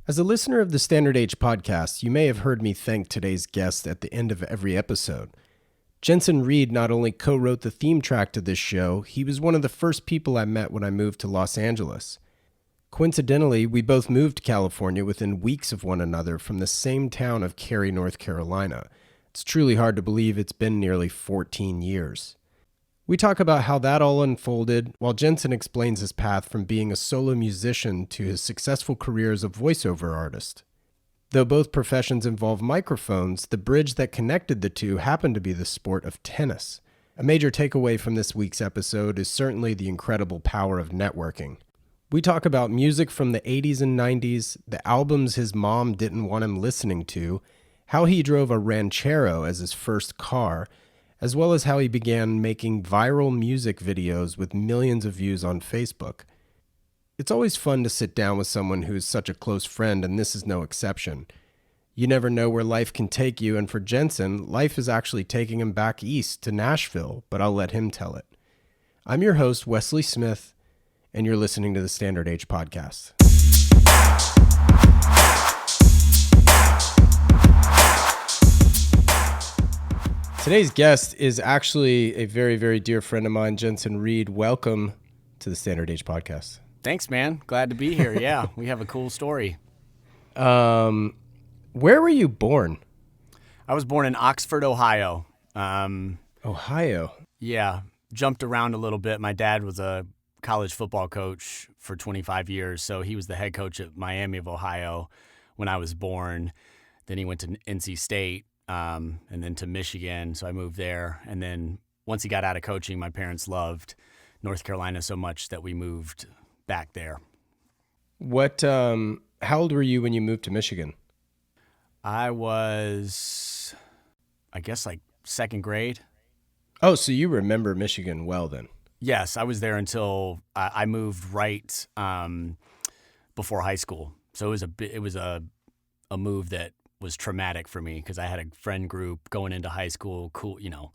As a listener of the Standard Age podcast, you may have heard me thank today's guest at the end of every episode. Jensen Reed not only co-wrote the theme track to this show, he was one of the first people I met when I moved to Los Angeles. Coincidentally, we both moved to California within weeks of one another from the same town of Cary, North Carolina. It's truly hard to believe it's been nearly 14 years. We talk about how that all unfolded, while Jensen explains his path from being a solo musician to his successful career as a voiceover artist. Though both professions involve microphones, the bridge that connected the two happened to be the sport of tennis. A major takeaway from this week's episode is certainly the incredible power of networking. We talk about music from the 80s and 90s, the albums his mom didn't want him listening to, how he drove a Ranchero as his first car, as well as how he began making viral music videos with millions of views on Facebook. It's always fun to sit down with someone who is such a close friend, and this is no exception. You never know where life can take you, and for Jensen, life is actually taking him back east to Nashville, but I'll let him tell it. I'm your host, Wesley Smith, and you're listening to the Standard Age podcast. Today's guest is actually a very, very dear friend of mine, Jensen Reed. Welcome to the Standard Age podcast. Thanks, man. Glad to be here. Yeah, we have a cool story. Where were you born? I was born in Oxford, Ohio. Ohio? Yeah, jumped around a little bit. My dad was a college football coach for 25 years, so he was the head coach at Miami of Ohio when I was born. Then he went to NC State. And then to Michigan, so I moved there. And then once he got out of coaching, my parents loved North Carolina so much that we moved back there. How old were you when you moved to Michigan? I was, I guess, like second grade. Oh, so you remember Michigan well then? Yes, I was there until I moved right before high school. So it was a move that was traumatic for me because I had a friend group going into high school. Cool, you know.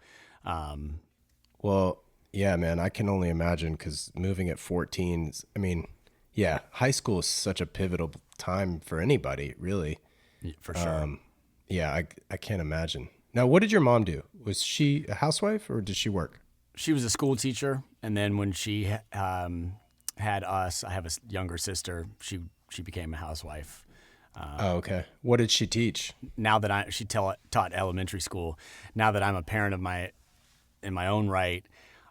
Well, yeah, man, I can only imagine because moving at 14, I mean, yeah, high school is such a pivotal time for anybody, really. For sure. Yeah, I can't imagine. Now, what did your mom do? Was she a housewife or did she work? She was a school teacher, and then when she had us, I have a younger sister. She became a housewife. Okay. What did she teach? Now that she taught elementary school. Now that I'm a parent in my own right,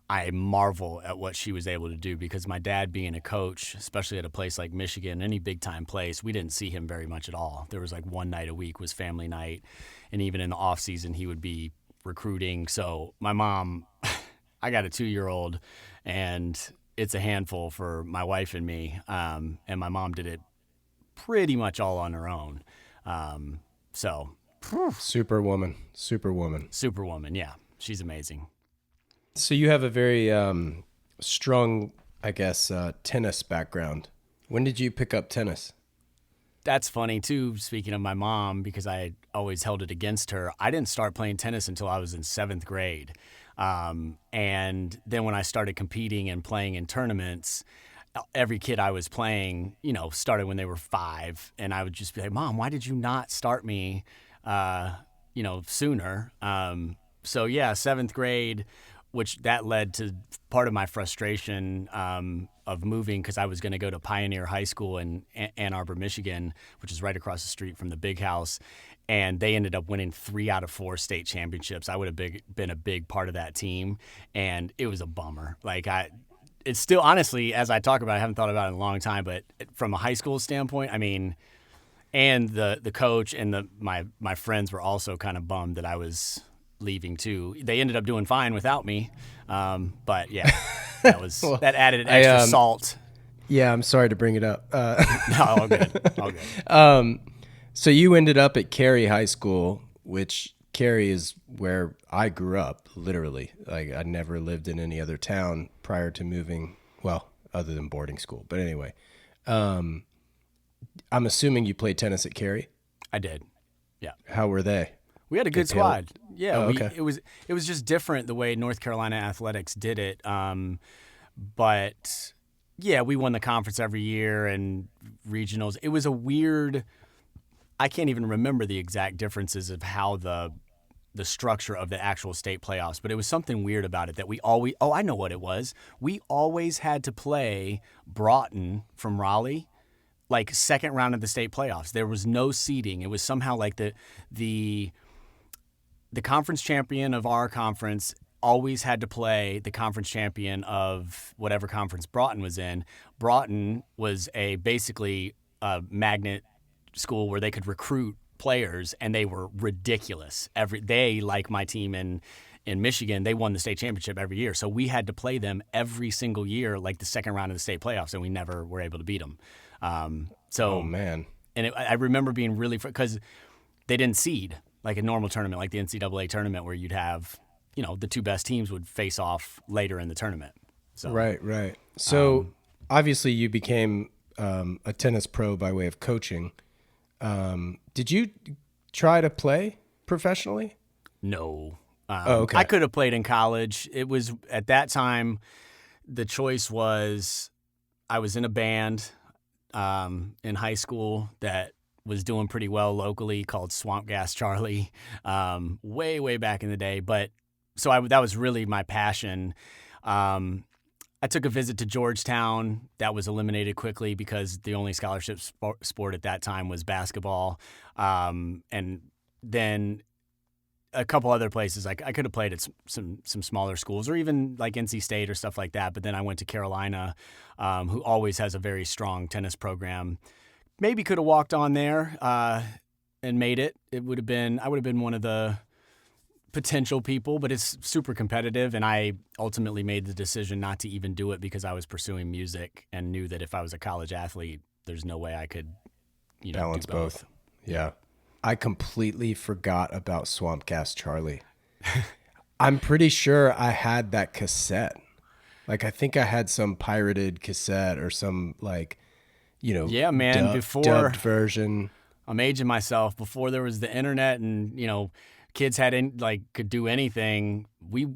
I marvel at what she was able to do because my dad being a coach, especially at a place like Michigan, any big time place, we didn't see him very much at all. There was like one night a week was family night, and even in the off season he would be recruiting. So my mom, I got a 2-year-old, and it's a handful for my wife and me. And my mom did it pretty much all on her own. Superwoman. Yeah, she's amazing. So you have a very strong, I guess, tennis background. When did you pick up tennis? That's funny too, speaking of my mom, because I always held it against her. I didn't start playing tennis until I was in 7th grade. And then when I started competing and playing in tournaments, every kid I was playing, started when they were 5, and I would just be like, "Mom, why did you not start me, sooner?" So yeah, 7th grade, which that led to part of my frustration of moving because I was going to go to Pioneer High School in Ann Arbor, Michigan, which is right across the street from the Big House, and they ended up winning 3 out of 4 state championships. I would have been a big part of that team, and it was a bummer. It's still, honestly, as I talk about it, I haven't thought about it in a long time, but from a high school standpoint, I mean, and the coach and my friends were also kind of bummed that I was leaving too. They ended up doing fine without me, but yeah, that was that added extra salt. Yeah, I'm sorry to bring it up. No, all good. So you ended up at Cary High School, which Cary is where I grew up, literally. Like, I never lived in any other town prior to moving, well, other than boarding school. But anyway, I'm assuming you played tennis at Cary? I did, yeah. How were they? We had a good squad. Yeah, okay. It was just different the way North Carolina athletics did it. But Yeah, we won the conference every year and regionals. It was a weird. I can't even remember the exact differences of how the structure of the actual state playoffs, but it was something weird about it that we always. Oh, I know what it was. We always had to play Broughton from Raleigh, like second round of the state playoffs. There was no seeding. It was somehow like the conference champion of our conference always had to play the conference champion of whatever conference Broughton was in. Broughton was basically a magnet school where they could recruit players, and they were ridiculous. They, like my team in Michigan, they won the state championship every year. So we had to play them every single year, like the second round of the state playoffs, and we never were able to beat them. Oh, man. And I remember being really, because they didn't seed like a normal tournament, like the NCAA tournament, where you'd have, the two best teams would face off later in the tournament. So, Right. So obviously you became a tennis pro by way of coaching. Did you try to play professionally? No. Okay. I could have played in college. It was, at that time, the choice was, I was in a band in high school that was doing pretty well locally, called Swamp Gas Charlie, way back in the day. But so that was really my passion. I took a visit to Georgetown. That was eliminated quickly because the only scholarship sport at that time was basketball. And then a couple other places. I could have played at some smaller schools, or even like NC State or stuff like that. But then I went to Carolina, who always has a very strong tennis program. Maybe could have walked on there and made it. I would have been one of the potential people, but it's super competitive, and I ultimately made the decision not to even do it because I was pursuing music and knew that if I was a college athlete, there's no way I could balance do both. Yeah. I completely forgot about Swamp Gas Charlie. I'm pretty sure I had that cassette. Like, I think I had some pirated cassette or some, like, yeah, man, dubbed version. I'm aging myself. Before there was the internet and, kids could do anything. We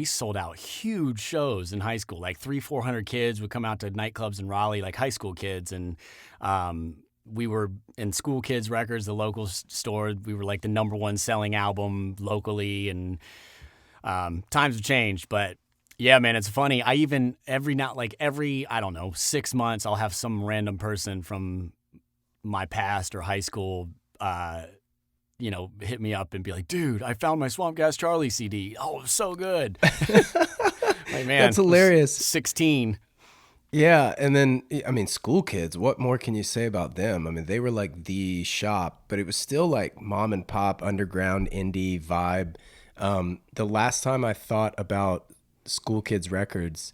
sold out huge shows in high school. Like 300-400 kids would come out to nightclubs in Raleigh, like high school kids, and we were in School Kids Records, the local store. We were like the number one selling album locally, and times have changed. But yeah, man, it's funny. I even every 6 months, I'll have some random person from my past or high school hit me up and be like, dude, I found my Swamp Gas Charlie CD. Oh, it was so good. Like, man, that's hilarious. 16. Yeah. And then, School Kids, what more can you say about them? They were like the shop, but it was still like mom and pop, underground, indie vibe. The last time I thought about School Kids Records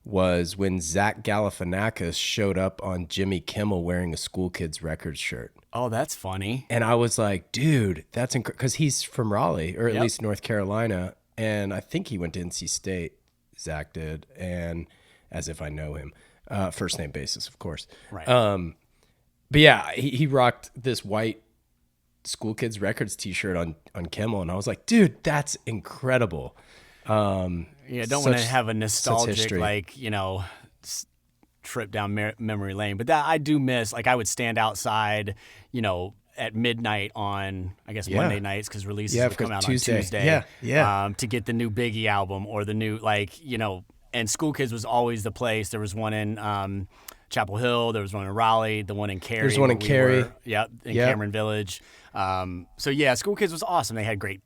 was when Zach Galifianakis showed up on Jimmy Kimmel wearing a School Kids Records shirt. Oh, that's funny. And I was like, dude, that's incredible. Because he's from Raleigh, or at least North Carolina. And I think he went to NC State, Zach did. And as if I know him. First name basis, of course. Right. But yeah, he rocked this white School Kids Records t-shirt on Kimmel. And I was like, dude, that's incredible. Don't want to have a nostalgic, trip down memory lane. But that I do miss. Like, I would stand outside, at midnight on, I guess, Monday nights, because releases would come out on Tuesday. Yeah. To get the new Biggie album or the new, and School Kids was always the place. There was one in Chapel Hill. There was one in Raleigh. The one in Cary. There's one in Cary. Cameron Village. So yeah, School Kids was awesome. They had great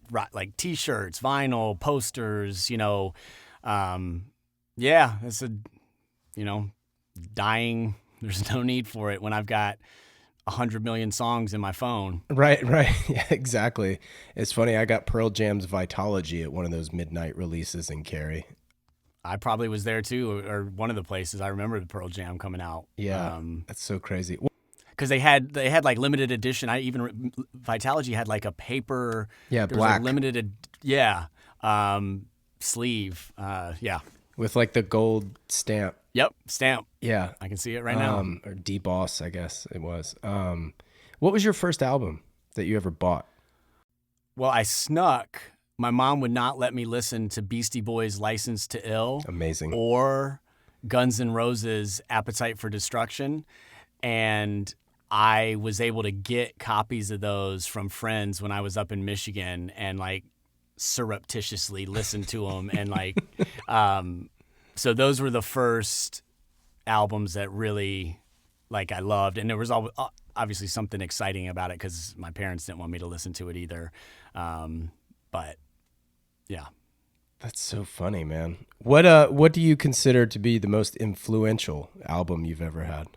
T-shirts, vinyl, posters. It's dying. There's no need for it when I've got 100 million songs in my phone. Right. Yeah, exactly. It's funny. I got Pearl Jam's Vitology at one of those midnight releases in Cary. I probably was there too, or one of the places. I remember the Pearl Jam coming out. Yeah, that's so crazy. Because they had like limited edition. Vitology had like a paper. Yeah, black. Limited. Sleeve. With like the gold stamp. Yep, stamp. Yeah, I can see it right now. Or D-Boss, I guess it was. What was your first album that you ever bought? Well, I snuck. My mom would not let me listen to Beastie Boys' License to Ill. Amazing. Or Guns N' Roses' Appetite for Destruction, and I was able to get copies of those from friends when I was up in Michigan and like surreptitiously listen to them. And like, so those were the first albums that really like I loved. And there was obviously something exciting about it because my parents didn't want me to listen to it either. But yeah. That's so funny, man. What do you consider to be the most influential album you've ever had?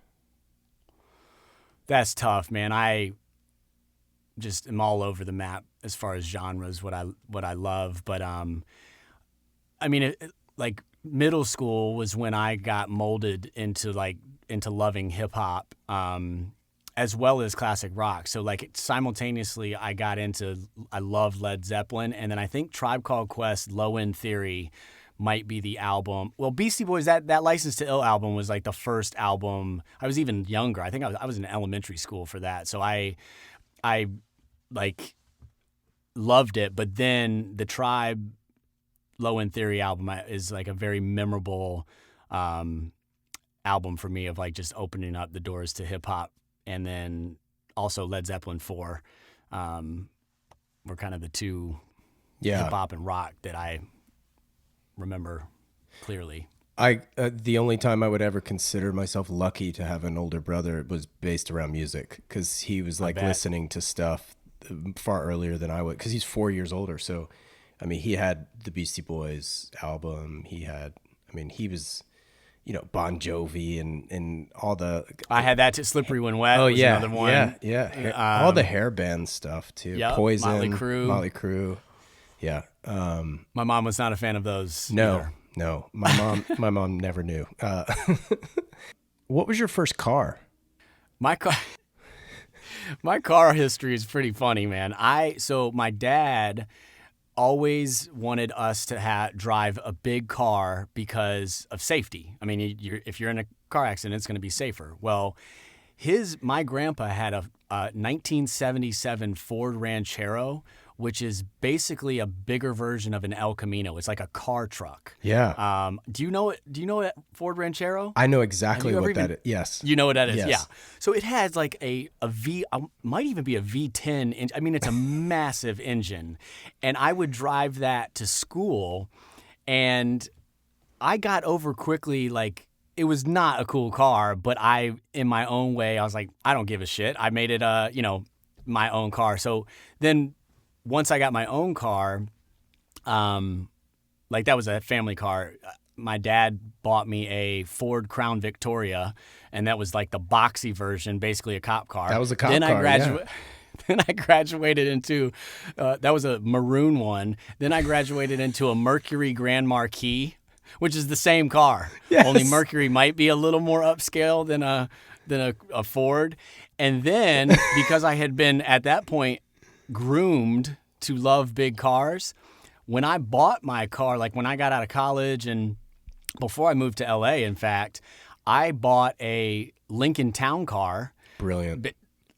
That's tough, man. I just am all over the map as far as genres, what I love. But I mean, like middle school was when I got molded into loving hip hop, as well as classic rock. So like simultaneously, I love Led Zeppelin, and then I think Tribe Called Quest, Low End Theory might be the album. Well, Beastie Boys, that License to Ill album was like the first album. I was even younger. I think I was in elementary school for that. So I like loved it. But then the Tribe Low End Theory album is like a very memorable album for me of like just opening up the doors to hip hop. And then also Led Zeppelin 4 were kind of the two hip hop and rock that I remember clearly. The only time I would ever consider myself lucky to have an older brother was based around music, because he was like listening to stuff far earlier than I would, because he's 4 years older. So, I mean, he had the Beastie Boys album. He was, Bon Jovi and all the. I had that too. Slippery When Wet. Oh was yeah, another one. yeah. All the hair band stuff too. Yep, Poison, Motley Crue. Yeah. My mom was not a fan of those. No, either. no. My mom never knew. What was your first car? My car history is pretty funny, man. So my dad always wanted us to drive a big car because of safety. I mean, if you're in a car accident, it's going to be safer. Well, my grandpa had a 1977 Ford Ranchero, which is basically a bigger version of an El Camino. It's like a car truck. Yeah. Do you know it? Do you know a Ford Ranchero? I know exactly what that is. Yes. You know what that is? Yes. Yeah. So it has like a V, might even be a V10. I mean, it's a massive engine. And I would drive that to school, and I got over quickly, like, it was not a cool car, but in my own way, I was like, I don't give a shit. I made it, my own car. So then once I got my own car, like that was a family car. My dad bought me a Ford Crown Victoria, and that was like the boxy version, basically a cop car. That was a cop car, yeah. Then I graduated into, that was a maroon one. Then I graduated into a Mercury Grand Marquis, which is the same car. Yes. Only Mercury might be a little more upscale than a Ford. And then because I had been at that point groomed to love big cars, when I bought my car, like when I got out of college and before I moved to LA, in fact, I bought a Lincoln Town Car. Brilliant.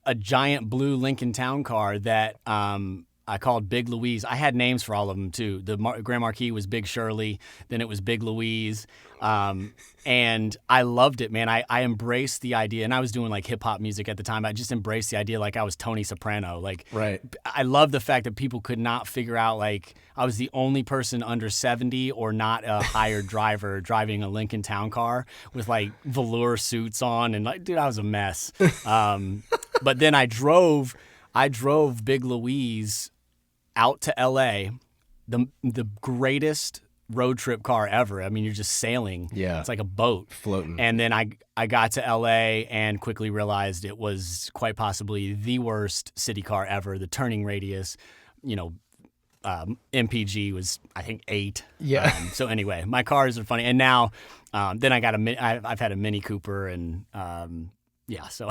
A giant blue Lincoln Town Car that I called Big Louise. I had names for all of them too. The Grand Marquis was Big Shirley. Then it was Big Louise. And I loved it, man. I embraced the idea, and I was doing like hip hop music at the time. I just embraced the idea like I was Tony Soprano. Like, right. I love the fact that people could not figure out like I was the only person under 70 or not a hired driver driving a Lincoln Town Car with like velour suits on, and like, dude, I was a mess. But then I drove Big Louise out to LA, the greatest road trip car ever. I mean, you're just sailing. Yeah. It's like a boat. Floating. And then I got to LA and quickly realized it was quite possibly the worst city car ever. The turning radius, MPG was, I think, 8. Yeah. So anyway, my cars are funny. And now, then I've had a Mini Cooper, and yeah, so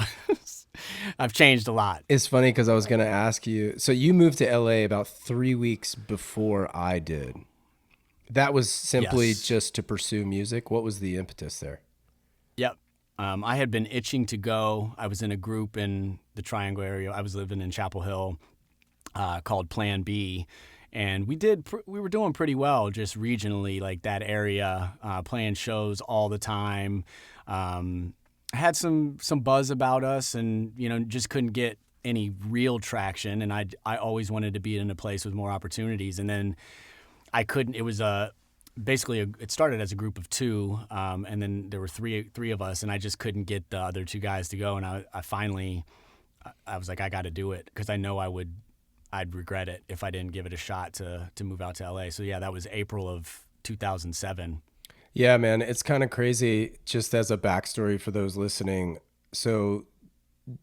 I've changed a lot. It's funny because I was going to ask you, so you moved to LA about 3 weeks before I did. That was simply just to pursue music. What was the impetus there? Yep. I had been itching to go. I was in a group in the Triangle area. I was living in Chapel Hill called Plan B. And we were doing pretty well just regionally, like that area, playing shows all the time. Had some buzz about us, and just couldn't get any real traction. And I always wanted to be in a place with more opportunities, and then I couldn't. It was it started as a group of two, and then there were three of us, and I just couldn't get the other two guys to go. And I finally, I was like, I got to do it, because I know I'd regret it if I didn't give it a shot to move out to LA. So yeah, that was April of 2007. Yeah, man, it's kind of crazy. Just as a backstory for those listening, so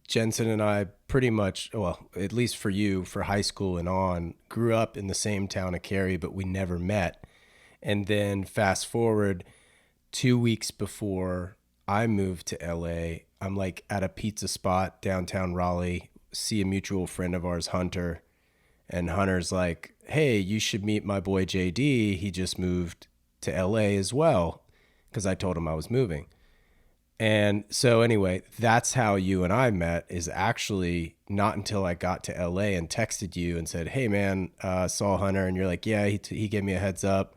Jensen and I pretty much, well, at least for you, for high school and on, grew up in the same town of Cary, but we never met. And then fast forward 2 weeks before I moved to LA, I'm like at a pizza spot downtown Raleigh, see a mutual friend of ours, Hunter. And Hunter's like, hey, you should meet my boy JD. He just moved to LA as well, because I told him I was moving. And so anyway, that's how you and I met, is actually not until I got to LA and texted you and said, hey man, saw Hunter. And you're like, yeah, he gave me a heads up.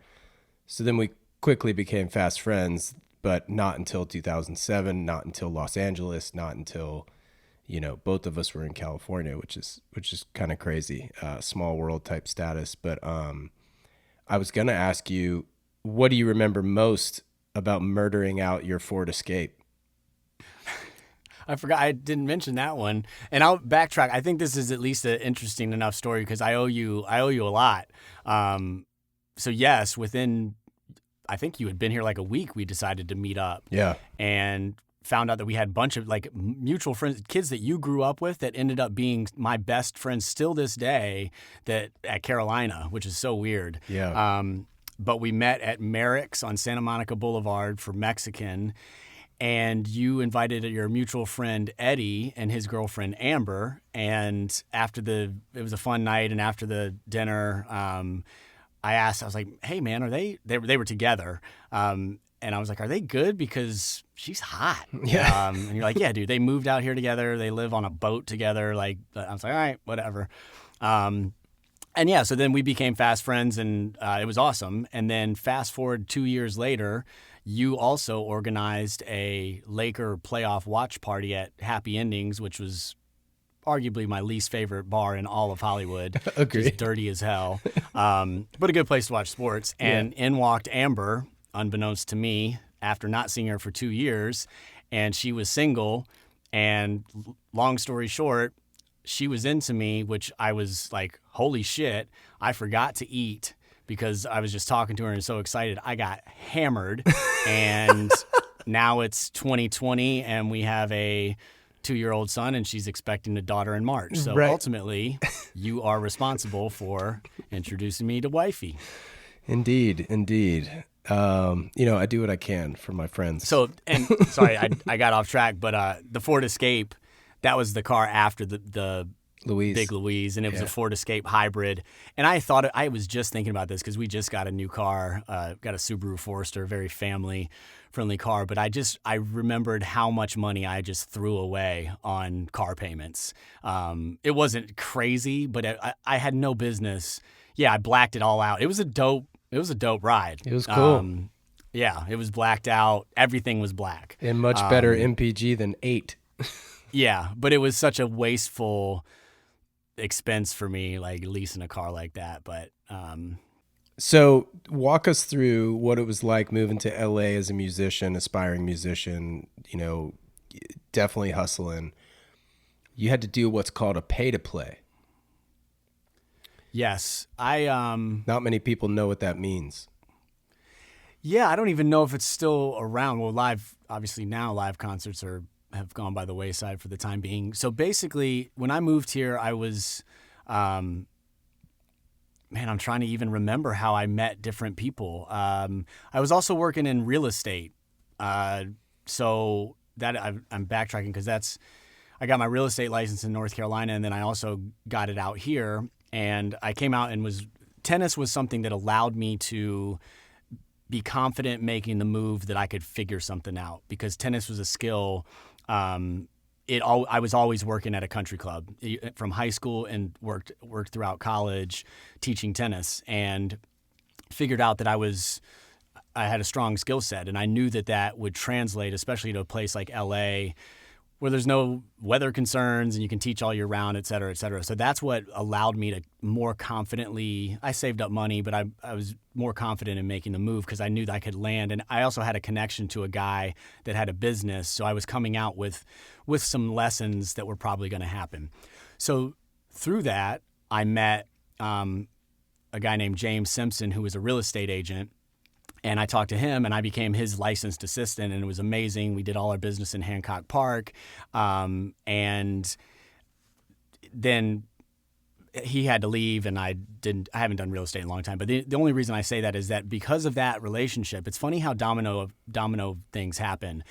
So then we quickly became fast friends, but not until 2007, not until Los Angeles, not until, both of us were in California, which is kind of crazy, small world type status. But I was going to ask you, what do you remember most about murdering out your Ford Escape? I forgot. I didn't mention that one, and I'll backtrack. I think this is at least an interesting enough story, because I owe you a lot. So yes, I think you had been here like a week, we decided to meet up. Yeah. And found out that we had a bunch of like mutual friends, kids that you grew up with, that ended up being my best friends still this day, that at Carolina, which is so weird. Yeah. But we met at Merrick's on Santa Monica Boulevard for Mexican, and you invited your mutual friend Eddie and his girlfriend Amber. And it was a fun night, and after the dinner, I was like, hey man, they were together. And I was like, are they good? Because she's hot. Yeah. And you're like, yeah, dude, they moved out here together. They live on a boat together. Like, I was like, all right, whatever. And yeah, so then we became fast friends, and it was awesome. And then fast forward 2 years later, you also organized a Laker playoff watch party at Happy Endings, which was arguably my least favorite bar in all of Hollywood. Agreed. Just dirty as hell. But a good place to watch sports. And in walked Amber, unbeknownst to me, after not seeing her for 2 years. And she was single. And long story short, she was into me, which I was like, holy shit, I forgot to eat because I was just talking to her and so excited. I got hammered. And now it's 2020 and we have a 2-year-old son, and she's expecting a daughter in March. So ultimately, you are responsible for introducing me to wifey. Indeed. I do what I can for my friends. So, and sorry, I got off track, but the Ford Escape, that was the car after the Louise. Big Louise, and it was a Ford Escape hybrid. And I was just thinking about this because we just got a new car, got a Subaru Forester, very family-friendly car. But I remembered how much money I just threw away on car payments. It wasn't crazy, but I had no business. Yeah, I blacked it all out. It was a dope ride. It was cool. Yeah, it was blacked out. Everything was black. And much better MPG than 8. Yeah, but it was such a wasteful expense for me, like leasing a car like that. But so walk us through what it was like moving to LA as a musician, aspiring musician, definitely hustling. You had to do what's called a pay to play. Yes, not many people know what that means. Yeah, I don't even know if it's still around. Well, obviously now live concerts have gone by the wayside for the time being. So basically, when I moved here, I was, I'm trying to even remember how I met different people. I was also working in real estate. So that I'm backtracking because I got my real estate license in North Carolina, and then I also got it out here. And I came out and tennis was something that allowed me to be confident making the move that I could figure something out, because tennis was a skill I was always working at a country club from high school and worked throughout college teaching tennis, and figured out that I had a strong skill set, and I knew that would translate, especially to a place like LA where there's no weather concerns and you can teach all year round, et cetera, et cetera. So that's what allowed me to more confidently, I saved up money, but I was more confident in making the move because I knew that I could land. And I also had a connection to a guy that had a business. So I was coming out with some lessons that were probably going to happen. So through that, I met a guy named James Simpson, who was a real estate agent. And I talked to him, and I became his licensed assistant, and it was amazing. We did all our business in Hancock Park, and then he had to leave, and I haven't done real estate in a long time. But the only reason I say that is that because of that relationship, it's funny how domino things happen.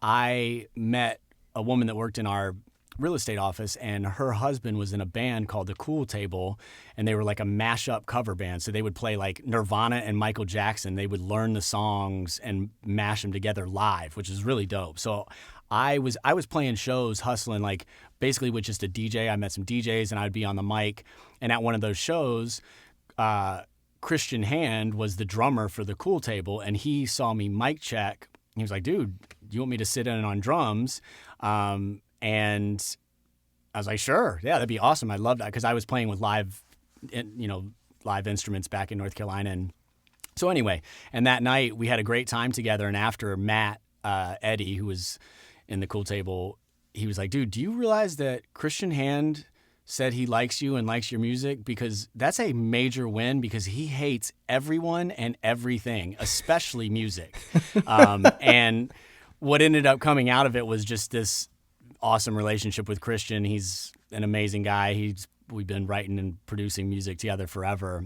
I met a woman that worked in our real estate office, and her husband was in a band called the Cool Table, and they were like a mashup cover band. So they would play like Nirvana and Michael Jackson. They would learn the songs and mash them together live, which is really dope. So I was playing shows, hustling, like basically with just a DJ. I met some DJs, and I'd be on the mic. And at one of those shows, Christian Hand was the drummer for the Cool Table, and he saw me mic check. He was like, "Dude, do you want me to sit in on drums?" And I was like, "Sure, yeah, that'd be awesome. I'd love that," because I was playing with live instruments back in North Carolina. And so anyway, and that night we had a great time together. And after Matt Eddy, who was in the Cool Table, he was like, "Dude, do you realize that Christian Hand said he likes you and likes your music? Because that's a major win, because he hates everyone and everything, especially music." And what ended up coming out of it was just this awesome relationship with Christian. He's an amazing guy. We've been writing and producing music together forever.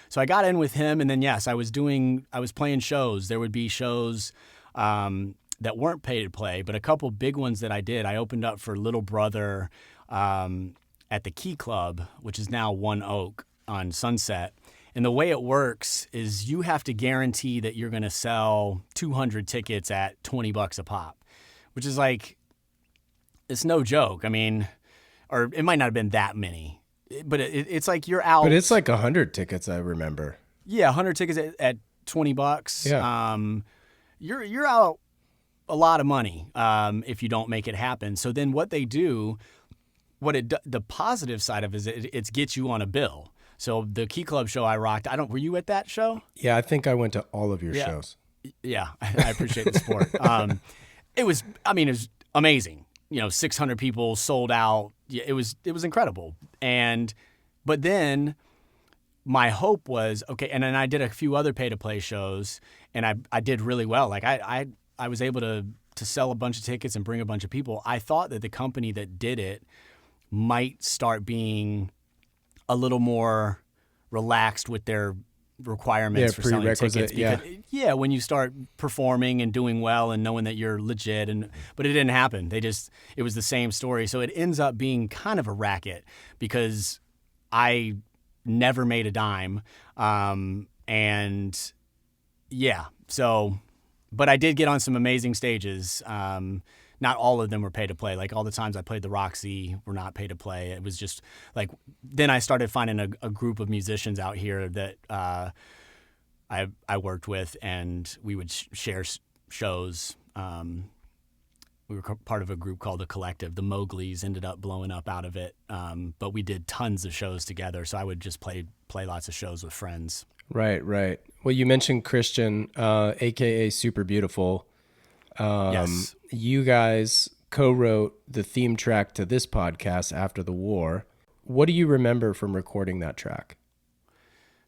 So I got in with him, and then yes, I was playing shows. There would be shows that weren't pay to play, but a couple big ones that I did. I opened up for Little Brother at the Key Club, which is now One Oak on Sunset. And the way it works is you have to guarantee that you're going to sell 200 tickets at $20 a pop, which is like, it's no joke. I mean, or it might not have been that many, but it's like you're out. But it's like 100 tickets, I remember. Yeah, 100 tickets at $20. Yeah. You're out a lot of money if you don't make it happen. So then what they do, the positive side of it is it gets you on a bill. So the Key Club show I rocked, were you at that show? Yeah, I think I went to all of your shows. Yeah, I appreciate the support. It was amazing. 600 people sold out. It was incredible. But then my hope was, okay, and then I did a few other pay-to-play shows, and I did really well. Like I was able to sell a bunch of tickets and bring a bunch of people. I thought that the company that did it might start being a little more relaxed with their requirements for selling tickets. Because, when you start performing and doing well and knowing that you're legit, but it didn't happen. It was the same story. So it ends up being kind of a racket because I never made a dime. But I did get on some amazing stages. Not all of them were pay to play. Like all the times I played the Roxy were not pay to play. It was just like, then I started finding a group of musicians out here that I worked with, and we would share shows. We were part of a group called The Collective. The Mowglis ended up blowing up out of it. But we did tons of shows together. So I would just play lots of shows with friends. Right. Well, you mentioned Christian, AKA Super Beautiful. Yes. You guys co-wrote the theme track to this podcast after the war. What do you remember from recording that track?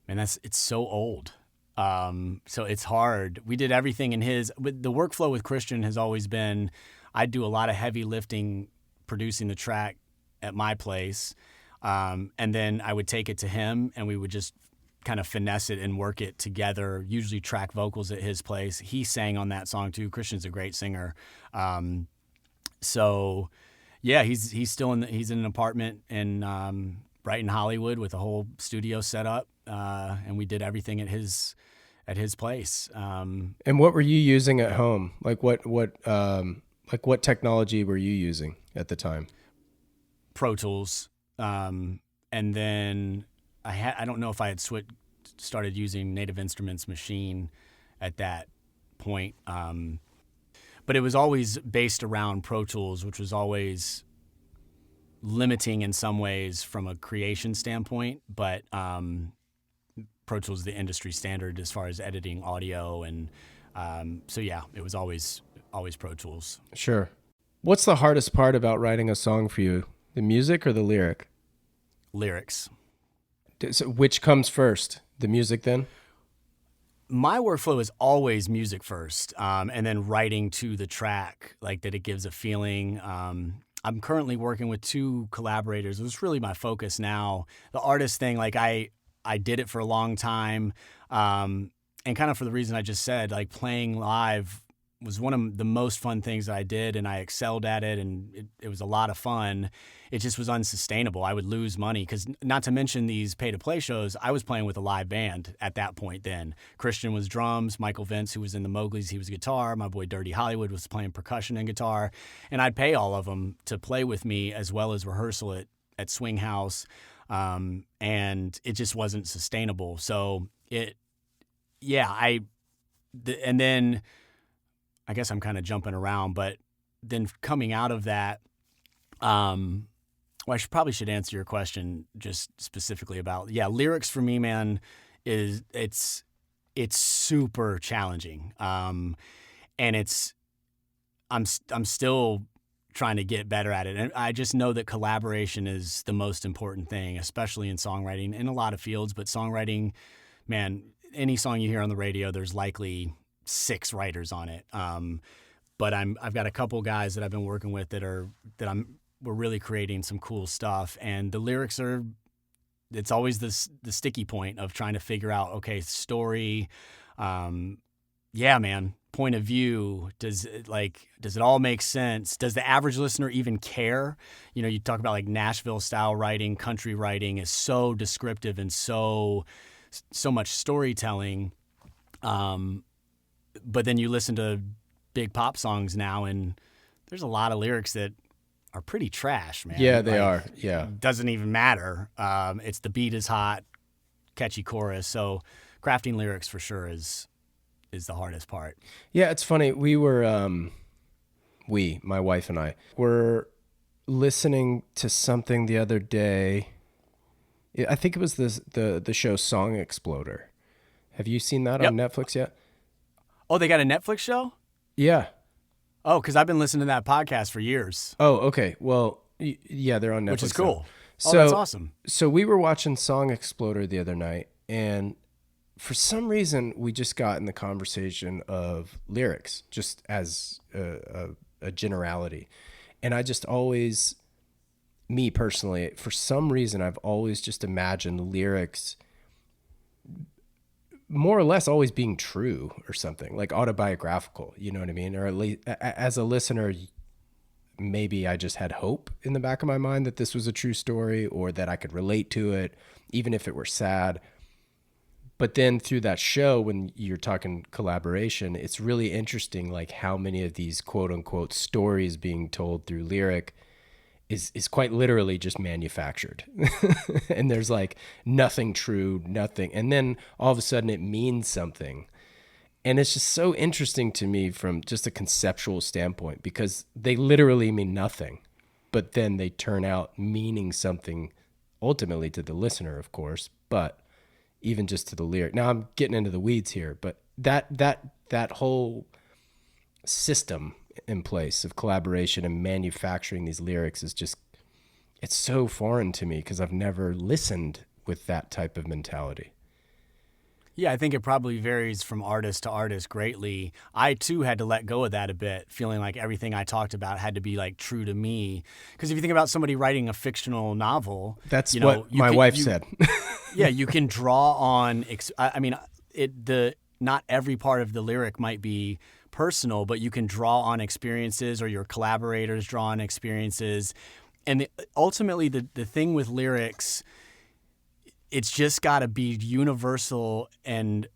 Man, it's so old. So it's hard. We did everything in the workflow with Christian has always been, I'd do a lot of heavy lifting, producing the track at my place. And then I would take it to him, and we would just kind of finesse it and work it together, usually track vocals at his place. He sang on that song too. Christian's a great singer. So yeah, he's still he's in an apartment in Brighton, Hollywood, with a whole studio set up. And we did everything at his place. And what were you using at home? Like what Like what technology were you using at the time? Pro Tools. And then I don't know if I had started using Native Instruments Machine at that point. But it was always based around Pro Tools, which was always limiting in some ways from a creation standpoint. But Pro Tools is the industry standard as far as editing audio. And so, yeah, it was always Pro Tools. Sure. What's the hardest part about writing a song for you? The music or the lyric? Lyrics. So which comes first? The music then? My workflow is always music first, and then writing to the track, like that it gives a feeling. I'm currently working with 2 collaborators. It's really my focus now. The artist thing, like I did it for a long time, and kind of for the reason I just said, like playing live was one of the most fun things that I did, and I excelled at it, and it was a lot of fun. It just was unsustainable. I would lose money because, not to mention these pay-to-play shows, I was playing with a live band at that point then. Christian was drums, Michael Vince, who was in the Mowgli's, he was guitar, my boy Dirty Hollywood was playing percussion and guitar, and I'd pay all of them to play with me as well as rehearsal at Swing House, and it just wasn't sustainable. So and then I guess I'm kind of jumping around, but then coming out of that, well, I probably should answer your question just specifically about, lyrics for me, man, it's super challenging. And I'm still trying to get better at it. And I just know that collaboration is the most important thing, especially in songwriting, in a lot of fields, but songwriting, man, any song you hear on the radio, there's likely 6 writers on it. But I've got a couple guys that I've been working with we're really creating some cool stuff, and the lyrics it's always the sticky point of trying to figure out, okay, story, man, point of view, does it all make sense? Does the average listener even care? You know, you talk about like Nashville style writing, country writing is so descriptive and so much storytelling. But then you listen to big pop songs now, and there's a lot of lyrics that are pretty trash, man. Yeah, they are. Yeah. Doesn't even matter. It's the beat is hot, catchy chorus. So crafting lyrics for sure is the hardest part. Yeah, it's funny. We were, my wife and I, were listening to something the other day. I think it was the show Song Exploder. Have you seen that on Netflix yet? Oh, they got a Netflix show? Yeah. Oh, because I've been listening to that podcast for years. Oh, okay. Well, yeah, they're on Netflix. Which is cool. So, that's awesome. So we were watching Song Exploder the other night, and for some reason, we just got in the conversation of lyrics, just as a generality. And I just always, me personally, for some reason, I've always just imagined lyrics more or less always being true or something, like autobiographical, you know what I mean? Or at least as a listener, maybe I just had hope in the back of my mind that this was a true story or that I could relate to it, even if it were sad. But then through that show, when you're talking collaboration, it's really interesting, like how many of these quote unquote stories being told through lyric is quite literally just manufactured. And there's like nothing true, nothing. And then all of a sudden it means something. And it's just so interesting to me from just a conceptual standpoint, because they literally mean nothing, but then they turn out meaning something ultimately to the listener, of course, but even just to the lyric. Now I'm getting into the weeds here, but that whole system in place of collaboration and manufacturing these lyrics is just, it's so foreign to me because I've never listened with that type of mentality. Yeah, I think it probably varies from artist to artist greatly. I too had to let go of that a bit, feeling like everything I talked about had to be like true to me. Because if you think about somebody writing a fictional novel, that's what my wife said. Yeah, you can draw on. Not every part of the lyric might be personal, but you can draw on experiences, or your collaborators draw on experiences. And ultimately, the thing with lyrics, it's just got to be universal and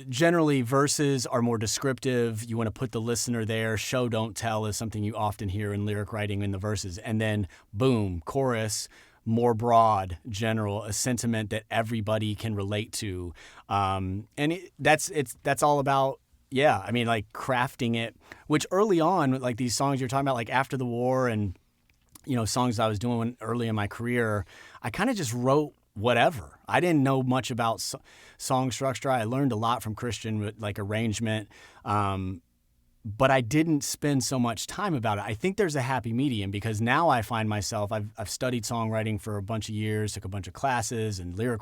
generally verses are more descriptive. You want to put the listener there. Show, don't tell is something you often hear in lyric writing in the verses. And then boom, chorus, more broad, general, a sentiment that everybody can relate to. That's all about, yeah, I mean, like crafting it, which early on, like these songs you're talking about, like After the War and, songs I was doing early in my career, I kind of just wrote whatever. I didn't know much about song structure. I learned a lot from Christian with like arrangement, but I didn't spend so much time about it. I think there's a happy medium because now I find myself, I've studied songwriting for a bunch of years, took a bunch of classes and lyric,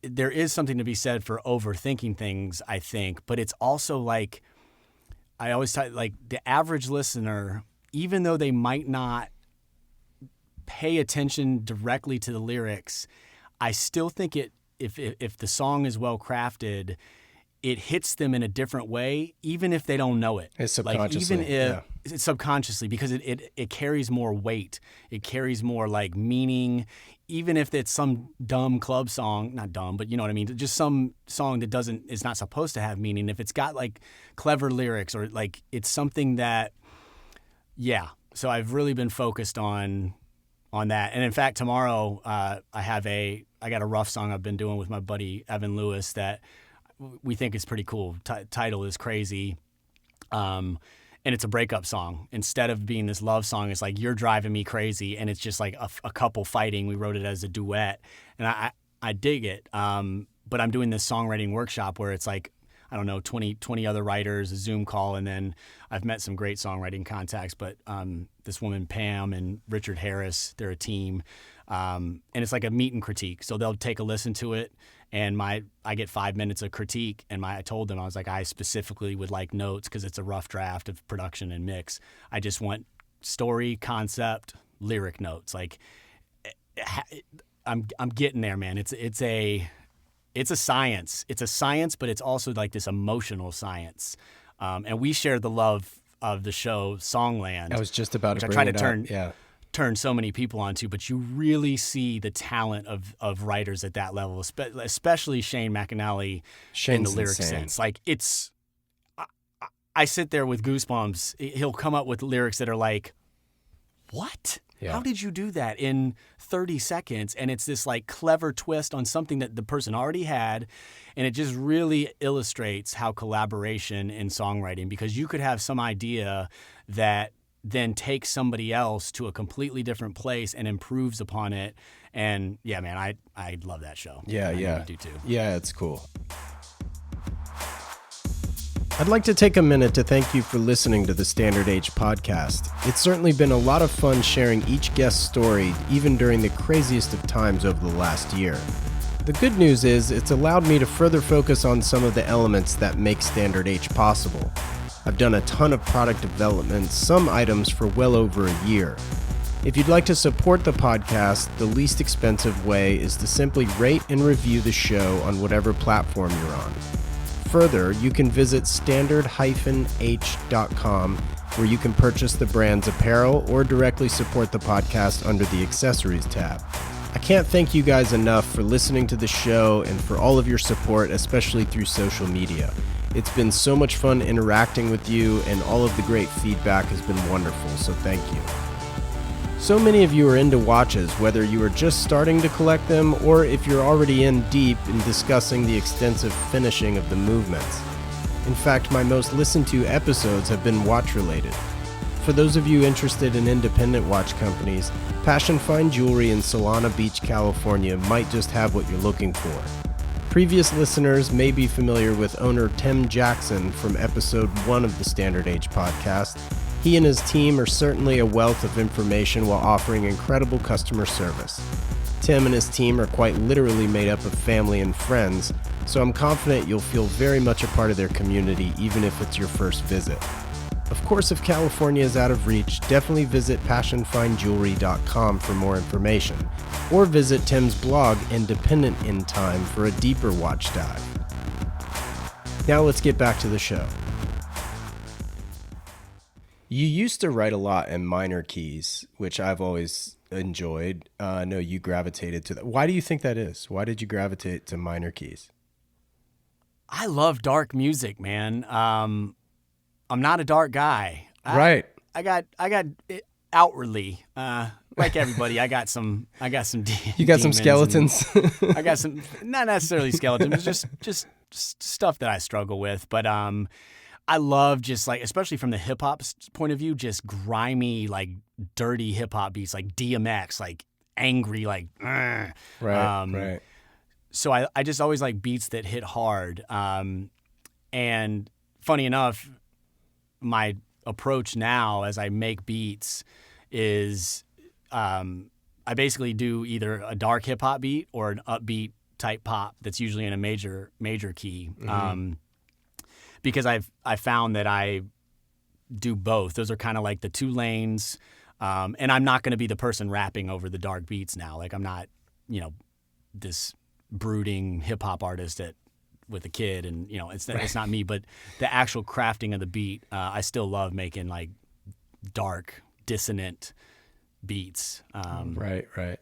there is something to be said for overthinking things, I think, but it's also like, I always tell like the average listener, even though they might not pay attention directly to the lyrics, I still think if the song is well crafted, it hits them in a different way, even if they don't know it. It's subconsciously. Like even if it's subconsciously, because it carries more weight. It carries more like meaning, even if it's some dumb club song, not dumb, but you know what I mean? Just some song that is not supposed to have meaning. If it's got like clever lyrics or like it's something that, yeah. So I've really been focused on that. And in fact, tomorrow I got a rough song I've been doing with my buddy Evan Lewis that we think is pretty cool. Title is Crazy. And it's a breakup song. Instead of being this love song, it's like, you're driving me crazy. And it's just like a couple fighting. We wrote it as a duet. And I dig it. But I'm doing this songwriting workshop where it's like, I don't know, 20 other writers, a Zoom call. And then I've met some great songwriting contacts. But this woman, Pam, and Richard Harris, they're a team. And it's like a meet and critique. So they'll take a listen to it. And I get 5 minutes of critique. And I told them, I was like, I specifically would like notes because it's a rough draft of production and mix. I just want story, concept, lyric notes. Like, I'm getting there, man. It's a science. It's a science, but it's also like this emotional science. And we share the love of the show Songland. I was just about to bring it up. Yeah. Turn so many people onto, but you really see the talent of writers at that level, especially Shane McAnally in the lyric sense. Like I sit there with goosebumps. He'll come up with lyrics that are like, what? Yeah. How did you do that in 30 seconds? And it's this like clever twist on something that the person already had. And it just really illustrates how collaboration in songwriting, because you could have some idea that then takes somebody else to a completely different place and improves upon it. And yeah, man, I love that show. Yeah, I yeah. know you do too. Yeah, it's cool. I'd like to take a minute to thank you for listening to the Standard Age podcast. It's certainly been a lot of fun sharing each guest's story, even during the craziest of times over the last year. The good news is it's allowed me to further focus on some of the elements that make Standard Age possible. I've done a ton of product development, some items for well over a year. If you'd like to support the podcast, the least expensive way is to simply rate and review the show on whatever platform you're on. Further, you can visit standard-h.com where you can purchase the brand's apparel or directly support the podcast under the accessories tab. I can't thank you guys enough for listening to the show and for all of your support, especially through social media. It's been so much fun interacting with you, and all of the great feedback has been wonderful, so thank you. So many of you are into watches, whether you are just starting to collect them or if you're already in deep in discussing the extensive finishing of the movements. In fact, my most listened to episodes have been watch-related. For those of you interested in independent watch companies, Passion Fine Jewelry in Solana Beach, California might just have what you're looking for. Previous listeners may be familiar with owner Tim Jackson from episode 1 of the Standard Age podcast. He and his team are certainly a wealth of information while offering incredible customer service. Tim and his team are quite literally made up of family and friends, so I'm confident you'll feel very much a part of their community even if it's your first visit. Of course, if California is out of reach, definitely visit passionfinejewelry.com for more information, or visit Tim's blog, Independent in Time, for a deeper watch dive. Now let's get back to the show. You used to write a lot in minor keys, which I've always enjoyed. I know you gravitated to that. Why do you think that is? Why did you gravitate to minor keys? I love dark music, man. I'm not a dark guy. Right. I got it outwardly, like everybody. I got some You got some skeletons. I got some, not necessarily skeletons, just stuff that I struggle with. But I love just like, especially from the hip hop point of view, just grimy, like dirty hip hop beats, like DMX, like angry, like right. So I just always like beats that hit hard. And funny enough, my approach now as I make beats is I basically do either a dark hip hop beat or an upbeat type pop that's usually in a major key. Because I found that I do both. Those are kind of like the two lanes. And I'm not going to be the person rapping over the dark beats now. Like I'm not, this brooding hip hop artist with a kid, and it's not me. But the actual crafting of the beat, I still love making like dark, dissonant beats. Right.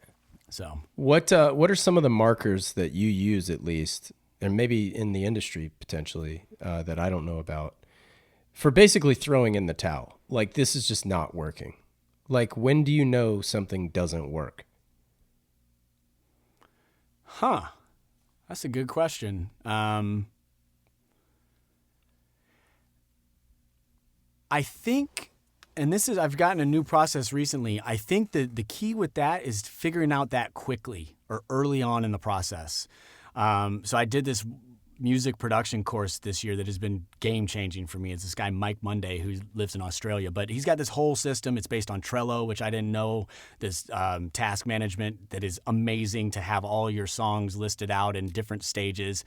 So what are some of the markers that you use, at least, and maybe in the industry potentially, that I don't know about, for basically throwing in the towel? Like, this is just not working. Like, when do you know something doesn't work? Huh. That's a good question. I think, and I've gotten a new process recently. I think that the key with that is figuring out that quickly or early on in the process. So I did this music production course this year that has been game changing for me. It's this guy, Mike Monday, who lives in Australia, but he's got this whole system. It's based on Trello, which I didn't know, this task management that is amazing to have all your songs listed out in different stages.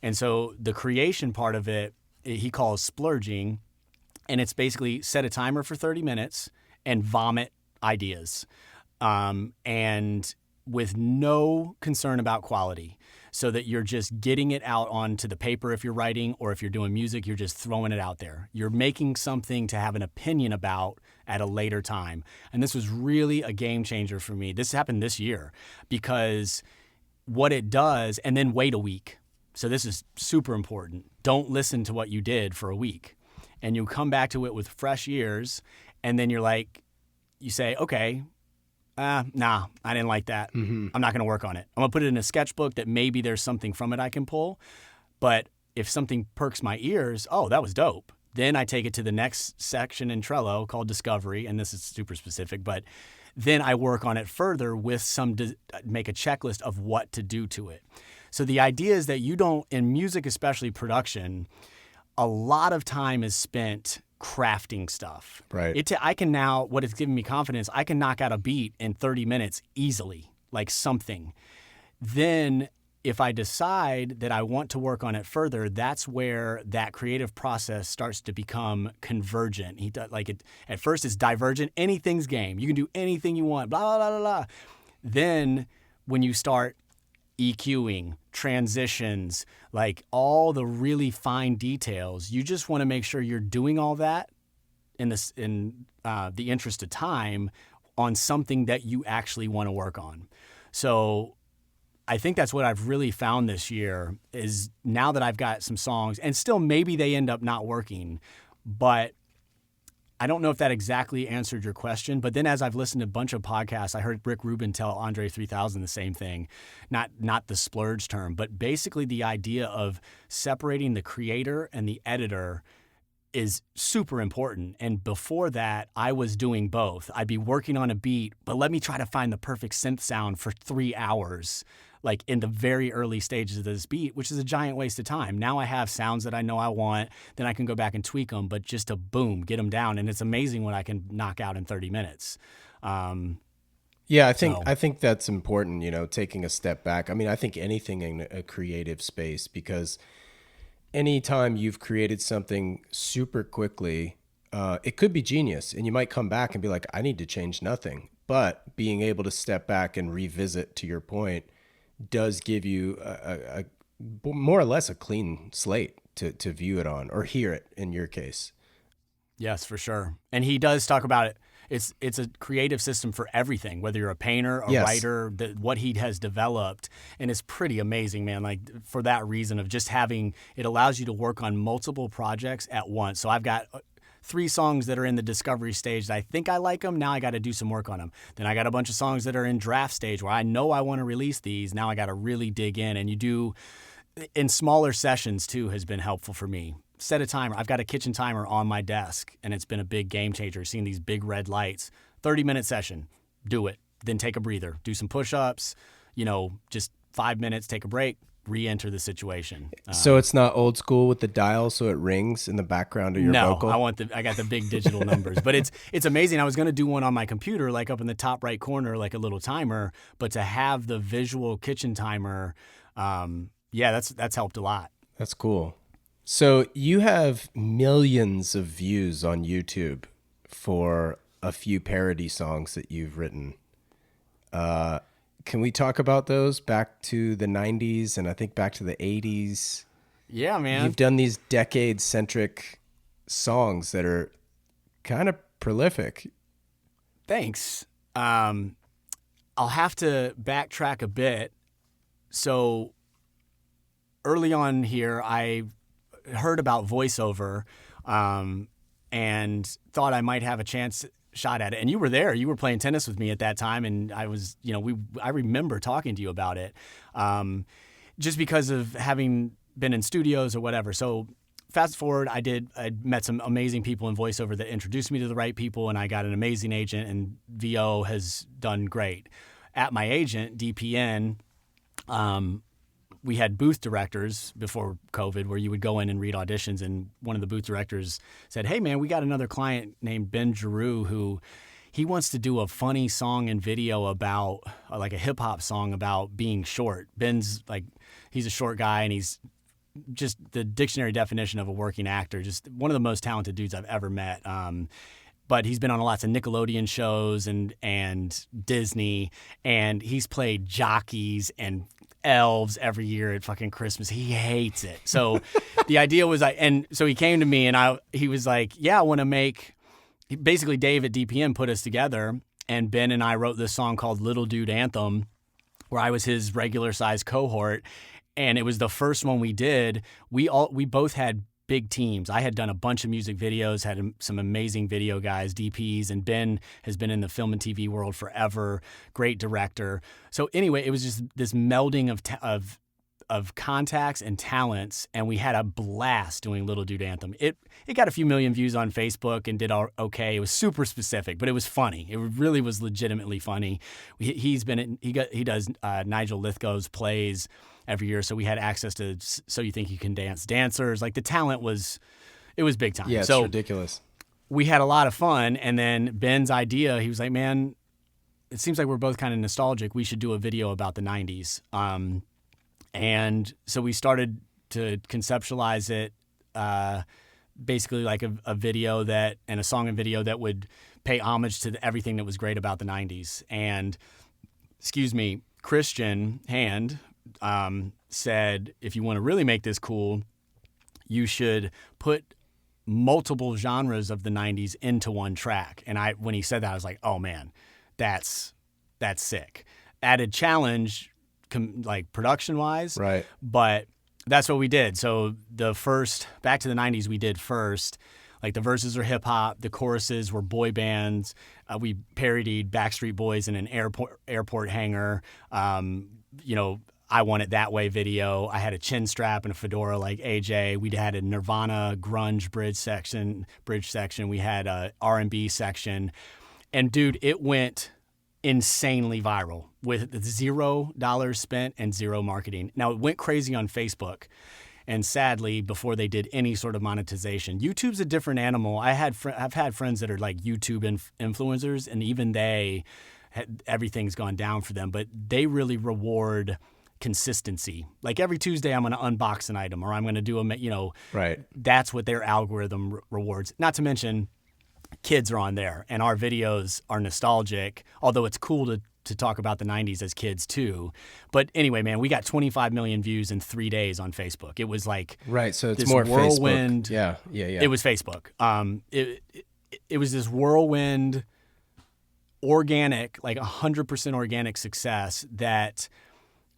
And so the creation part of it, he calls splurging, and it's basically set a timer for 30 minutes and vomit ideas, and with no concern about quality, so that you're just getting it out onto the paper if you're writing, or if you're doing music, you're just throwing it out there. You're making something to have an opinion about at a later time. And this was really a game changer for me. This happened this year because what it does, and then wait a week. So this is super important. Don't listen to what you did for a week. And you come back to it with fresh ears, and then you say, okay, nah, I didn't like that. Mm-hmm. I'm not going to work on it. I'm going to put it in a sketchbook that maybe there's something from it I can pull. But if something perks my ears, oh, that was dope. Then I take it to the next section in Trello called Discovery, and this is super specific, but then I work on it further with make a checklist of what to do to it. So the idea is that you don't, in music, especially production, a lot of time is spent crafting stuff. Right. I can now, what it's given me confidence, I can knock out a beat in 30 minutes easily, like something. Then if I decide that I want to work on it further, that's where that creative process starts to become convergent. At first it's divergent. Anything's game. You can do anything you want, blah, blah, blah, blah, blah. Then when you start EQing, transitions, like all the really fine details, you just want to make sure you're doing all that in the interest of time on something that you actually want to work on. So I think that's what I've really found this year is, now that I've got some songs, and still maybe they end up not working, but I don't know if that exactly answered your question. But then as I've listened to a bunch of podcasts, I heard Rick Rubin tell Andre 3000 the same thing, not the splurge term, but basically the idea of separating the creator and the editor is super important. And before that, I was doing both. I'd be working on a beat, but let me try to find the perfect synth sound for 3 hours, like in the very early stages of this beat, which is a giant waste of time. Now I have sounds that I know I want, then I can go back and tweak them, but just to boom, get them down. And it's amazing what I can knock out in 30 minutes. Yeah, I think that's important, taking a step back. I mean, I think anything in a creative space, because anytime you've created something super quickly, it could be genius, and you might come back and be like, I need to change nothing. But being able to step back and revisit, to your point, does give you a more or less a clean slate to view it on, or hear it in your case. Yes, for sure. And he does talk about it. It's a creative system for everything, whether you're a painter, a writer, what he has developed. And it's pretty amazing, man. Like for that reason of just having, it allows you to work on multiple projects at once. So I've got 3 songs that are in the discovery stage that I think I like them. Now I got to do some work on them. Then I got a bunch of songs that are in draft stage where I know I want to release these. Now I got to really dig in. And you do in smaller sessions too has been helpful for me. Set a timer. I've got a kitchen timer on my desk, and it's been a big game changer. Seeing these big red lights, 30-minute session, do it. Then take a breather, do some push-ups, just 5 minutes, take a break, re-enter the situation. So it's not old school with the dial, so it rings in the background of your vocal? No, I got the big digital numbers, but it's amazing. I was going to do one on my computer, like up in the top right corner, like a little timer, but to have the visual kitchen timer, that's helped a lot. That's cool. So you have millions of views on YouTube for a few parody songs that you've written. Can we talk about those back to the 90s and I think back to the 80s? Yeah, man. You've done these decade-centric songs that are kind of prolific. Thanks. I'll have to backtrack a bit. So early on here, I heard about voiceover and thought I might have a shot at it. And you were there. You were playing tennis with me at that time, and I was, I remember talking to you about it, just because of having been in studios or whatever. So fast forward, I met some amazing people in voiceover that introduced me to the right people, and I got an amazing agent, and VO has done great. At my agent, DPN, we had booth directors before COVID where you would go in and read auditions, and one of the booth directors said, "Hey man, we got another client named Ben Giroux who he wants to do a funny song and video about like a hip hop song about being short." Ben's like, he's a short guy and he's just the dictionary definition of a working actor, just one of the most talented dudes I've ever met. But he's been on lots of Nickelodeon shows and Disney, and he's played jockeys and elves every year at fucking Christmas. He hates it. So the idea was so he came to me and he was like, yeah, I want to make, basically Dave at DPM put us together, and Ben and I wrote this song called Little Dude Anthem, where I was his regular size cohort. And it was the first one we did. We both had big teams. I had done a bunch of music videos, had some amazing video guys, DPs, and Ben has been in the film and TV world forever. Great director. So anyway, it was just this melding of contacts and talents, and we had a blast doing Little Dude Anthem. It got a few million views on Facebook and did okay. It was super specific, but it was funny. It really was legitimately funny. He does Nigel Lithgow's plays every year, so we had access to So You Think You Can Dance dancers. Like the talent was big time. Yeah, it's ridiculous. We had a lot of fun, and then Ben's idea, he was like, man, it seems like we're both kind of nostalgic. We should do a video about the 90s. And so we started to conceptualize it, basically like a video and a song and video that would pay homage to everything that was great about the 90s. And, Christian Hand said, if you want to really make this cool, you should put multiple genres of the 90s into one track. And when he said that, I was like, oh man, that's sick. Added challenge, like production wise, right? But that's what we did. So the first, back to the 90s, we did first. Like the verses are hip hop, the choruses were boy bands. We parodied Backstreet Boys in an airport hangar. I Want It That Way video. I had a chin strap and a fedora like AJ. We had a Nirvana grunge bridge section. We had a R&B section. And dude, it went insanely viral with $0 spent and zero marketing. Now it went crazy on Facebook. And sadly, before they did any sort of monetization, YouTube's a different animal. I've had friends that are like YouTube influencers, and even everything's gone down for them, but they really reward consistency. Like every Tuesday, I'm going to unbox an item, or I'm going to do right. That's what their algorithm rewards. Not to mention, kids are on there, and our videos are nostalgic, although it's cool to talk about the 90s as kids too. But anyway, man, we got 25 million views in 3 days on Facebook. It was like right, so it's this more whirlwind. Facebook. Yeah. It was Facebook. It was this whirlwind organic, like 100% organic success that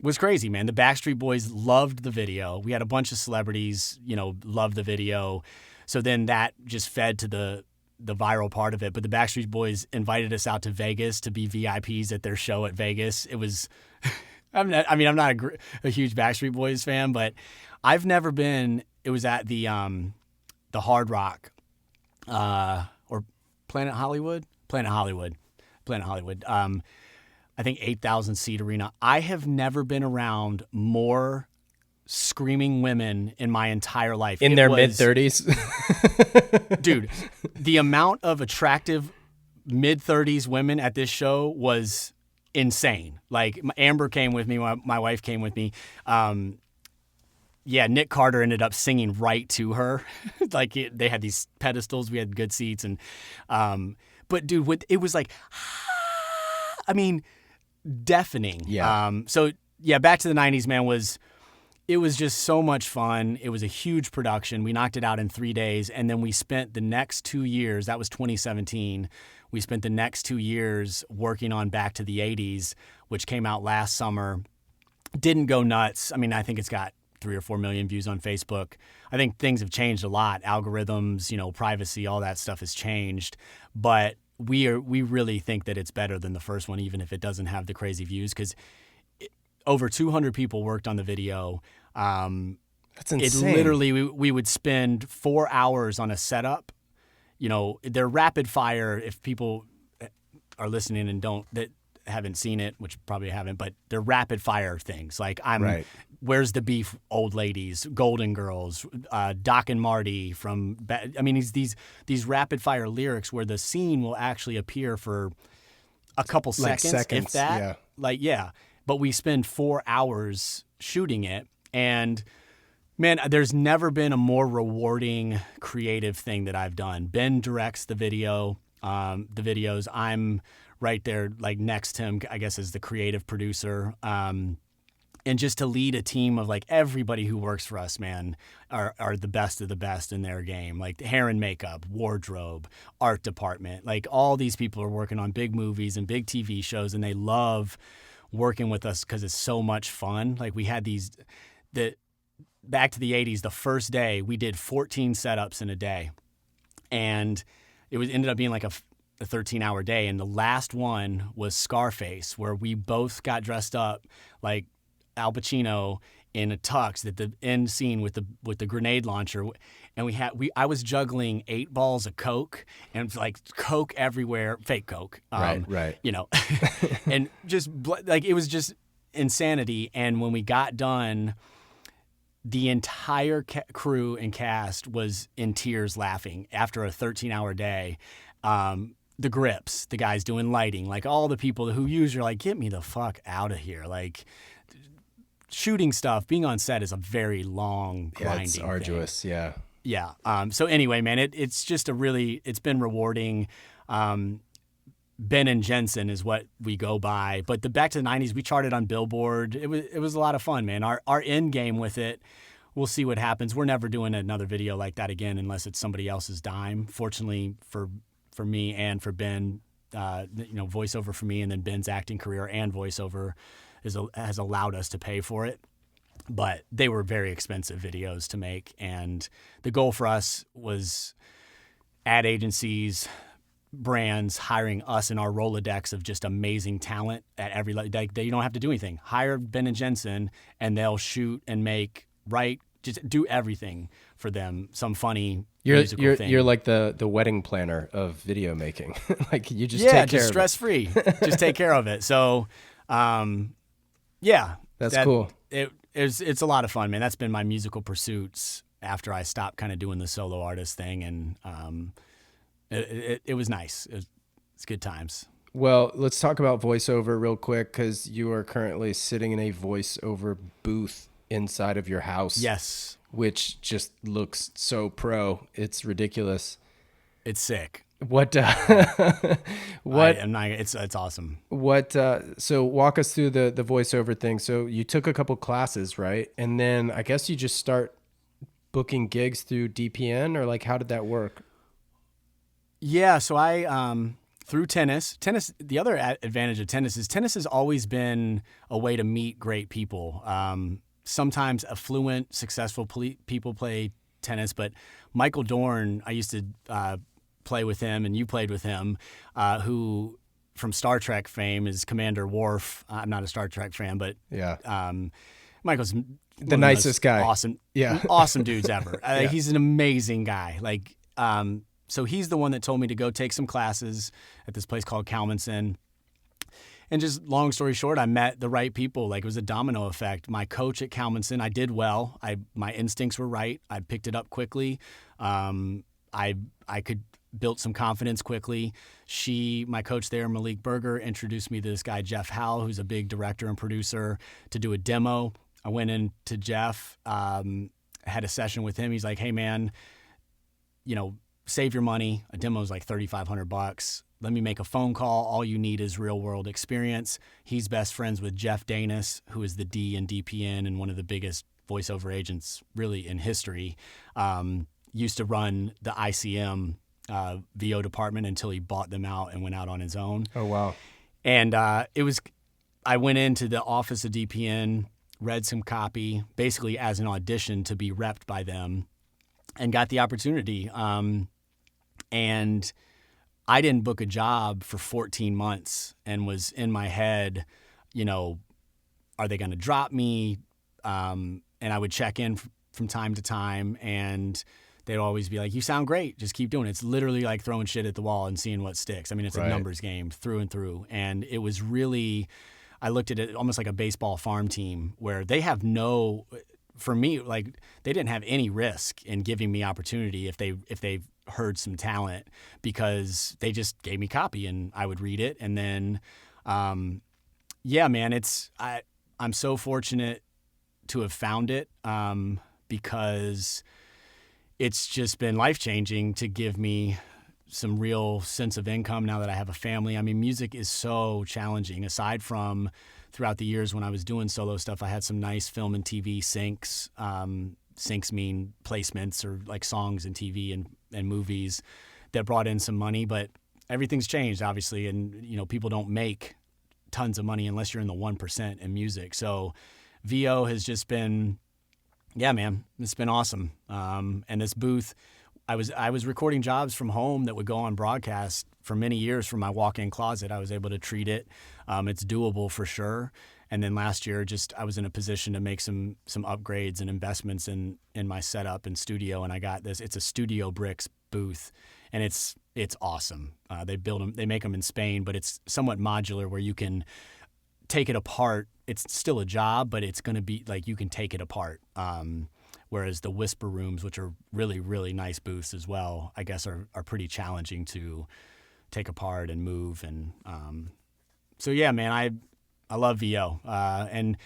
was crazy, man. The Backstreet Boys loved the video. We had a bunch of celebrities, loved the video. So then that just fed to the viral part of it. But the Backstreet Boys invited us out to Vegas to be VIPs at their show at Vegas. It was, I'm not a huge Backstreet Boys fan, but I've never been. It was at the Hard Rock, or Planet Hollywood. I think 8,000 seat arena. I have never been around more screaming women in my entire life. In their mid-30s? Dude, the amount of attractive mid-30s women at this show was insane. Like, Amber came with me. My wife came with me. Nick Carter ended up singing right to her. Like, they had these pedestals. We had good seats. But, dude, it was like, I mean, deafening. Yeah. Back to the 90s, man, it was just so much fun. It was a huge production. We knocked it out in 3 days, and then we spent the next 2 years, that was 2017, we spent the next 2 years working on Back to the 80s, which came out last summer. Didn't go nuts. I mean, I think it's got 3 or 4 million views on Facebook. I think things have changed a lot. Algorithms, privacy, all that stuff has changed. But we really think that it's better than the first one, even if it doesn't have the crazy views, because over 200 people worked on the video. That's insane. It literally, we would spend 4 hours on a setup. They're rapid fire. If people are listening and that haven't seen it, which probably haven't, but they're rapid fire things. Like, Right. Where's the beef, old ladies, Golden Girls, Doc and Marty these rapid fire lyrics where the scene will actually appear for a couple seconds, if that. Yeah. But we spend 4 hours shooting it, and man, there's never been a more rewarding creative thing that I've done. Ben directs the videos. I'm right there, like, next to him, I guess, as the creative producer. And just to lead a team of, like, everybody who works for us, man, are the best of the best in their game. Like, hair and makeup, wardrobe, art department. Like, all these people are working on big movies and big TV shows, and they love working with us because it's so much fun. Like, we had back to the 80s, the first day, we did 14 setups in a day. And it ended up being like a 13-hour day. And the last one was Scarface, where we both got dressed up like Al Pacino in a tux at the end scene with the grenade launcher. And I was juggling 8 balls of Coke and, like, Coke everywhere, fake Coke. Right. And just like, it was just insanity. And when we got done, the entire crew and cast was in tears laughing after a 13-hour day. The grips, the guys doing lighting, like, all the people who usually are like, get me the fuck out of here. Like, shooting stuff, being on set is a very long, grinding it's arduous thing. Yeah. Yeah. So anyway, man, it's just it's been rewarding. Ben and Jensen is what we go by. But the Back to the 90s, we charted on Billboard. It was a lot of fun, man. Our end game with it, we'll see what happens. We're never doing another video like that again unless it's somebody else's dime. Fortunately for me and for Ben, voiceover for me, and then Ben's acting career and voiceover has allowed us to pay for it. But they were very expensive videos to make, and the goal for us was ad agencies, brands hiring us in our Rolodex of just amazing talent at every level. You don't have to do anything. Hire Ben and Jensen, and they'll shoot and make, write, just do everything for them. Some funny musical thing. You're like the wedding planner of video making. Like, you just take care just of stress free. Just take care of it. So, that's cool. It's a lot of fun, man. That's been my musical pursuits after I stopped kind of doing the solo artist thing, and it was nice. It's good times. Well, let's talk about voiceover real quick, because you are currently sitting in a voiceover booth inside of your house. Yes. Which just looks so pro. It's ridiculous. It's sick. What? It's awesome. What? So walk us through the voiceover thing. So you took a couple classes, right? And then I guess you just start booking gigs through DPN, or like, how did that work? Yeah. So I through tennis. The other advantage of tennis has always been a way to meet great people. Sometimes affluent, successful people play tennis, but Michael Dorn, I used to play with him, and you played with him, who from Star Trek fame is Commander Worf. I'm not a Star Trek fan, but Michael's the nicest guy. Awesome dudes ever. Yeah. He's an amazing guy. So he's the one that told me to go take some classes at this place called Kalmanson. And just long story short, I met the right people. Like, it was a domino effect. My coach at Kalmanson, I did well. My instincts were right. I picked it up quickly. I could built some confidence quickly. My coach there, Malik Berger, introduced me to this guy, Jeff Howell, who's a big director and producer, to do a demo. I went in to Jeff, had a session with him. He's like, hey man, save your money. A demo is like $3,500. Let me make a phone call. All you need is real world experience. He's best friends with Jeff Danis, who is the D in DPN and one of the biggest voiceover agents really in history. Used to run the ICM VO department until he bought them out and went out on his own. Oh, wow. And I went into the office of DPN, read some copy, basically as an audition to be repped by them, and got the opportunity. And I didn't book a job for 14 months and was in my head, are they going to drop me? And I would check in from time to time, and they'd always be like, you sound great. Just keep doing it. It's literally like throwing shit at the wall and seeing what sticks. I mean, it's a numbers game through and through. And it was really, I looked at it almost like a baseball farm team where they have for me, like, they didn't have any risk in giving me opportunity if they heard some talent, because they just gave me copy and I would read it. And then, man, I'm so fortunate to have found it, because it's just been life-changing to give me some real sense of income now that I have a family. I mean, music is so challenging. Aside from throughout the years when I was doing solo stuff, I had some nice film and TV syncs. Syncs mean placements or like songs in TV and movies that brought in some money. But everything's changed, obviously, and people don't make tons of money unless you're in the 1% in music. So VO has just been, man, it's been awesome. And this booth, I was recording jobs from home that would go on broadcast for many years from my walk-in closet. I was able to treat it. It's doable for sure. And then last year, I was in a position to make some upgrades and investments in my setup and studio. And I got this. It's a Studio Bricks booth, and it's awesome. They build them. They make them in Spain, but it's somewhat modular where you can take it apart. It's still a job, but it's going to be like you can take it apart. Whereas the Whisper Rooms, which are really, really nice booths as well, I guess are pretty challenging to take apart and move. And so, man, I love VO. And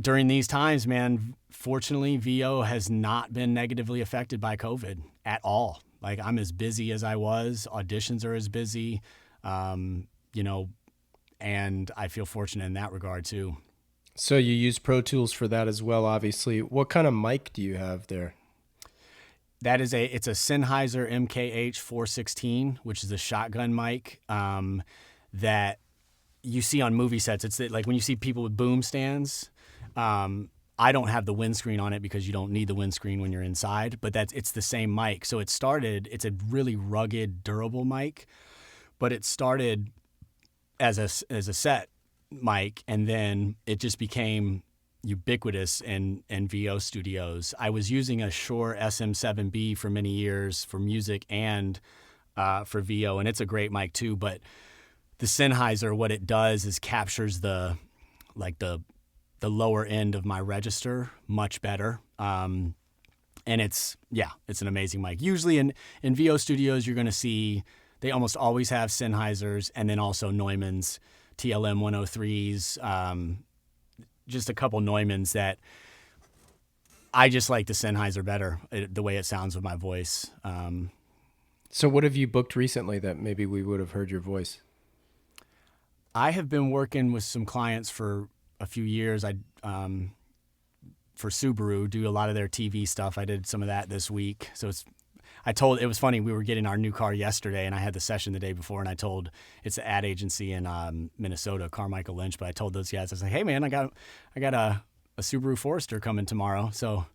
during these times, man, fortunately, VO has not been negatively affected by COVID at all. Like, I'm as busy as I was. Auditions are as busy, and I feel fortunate in that regard too. So you use Pro Tools for that as well, obviously. What kind of mic do you have there? It's a Sennheiser MKH 416, which is a shotgun mic that you see on movie sets. It's like when you see people with boom stands. I don't have the windscreen on it because you don't need the windscreen when you're inside, but it's the same mic. So it's a really rugged, durable mic, but it started as a set mic, and then it just became ubiquitous in VO studios. I was using a Shure SM7B for many years for music and for VO, and it's a great mic too, but the Sennheiser, what it does is captures the lower end of my register much better. And it's an amazing mic. Usually in VO studios, you're going to see, they almost always have Sennheisers, and then also Neumann's TLM 103s, just a couple Neumanns that I just like the Sennheiser better, the way it sounds with my voice. So what have you booked recently that maybe we would have heard your voice? I have been working with some clients for a few years. For Subaru, do a lot of their TV stuff. I did some of that this week. So it was funny. We were getting our new car yesterday, and I had the session the day before, and I told it's an ad agency in Minnesota, Carmichael Lynch. But I told those guys, I was like, hey man, I got a Subaru Forester coming tomorrow. So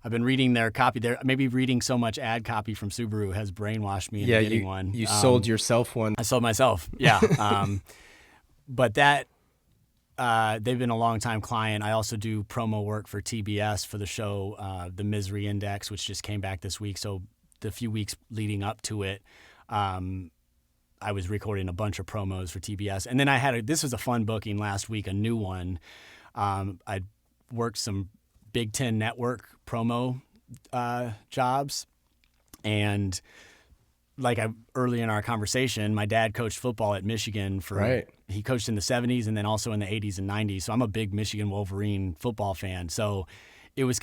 I've been reading their copy. There, maybe reading so much ad copy from Subaru has brainwashed me into getting one. You sold yourself one. I sold myself. Yeah. But that. They've been a long-time client. I also do promo work for TBS for the show, The Misery Index, which just came back this week. So the few weeks leading up to it, I was recording a bunch of promos for TBS. And then this was a fun booking last week, a new one. I worked some Big Ten Network promo jobs. And early in our conversation, my dad coached football at Michigan he coached in the 70s and then also in the 80s and 90s. So I'm a big Michigan Wolverine football fan. So it was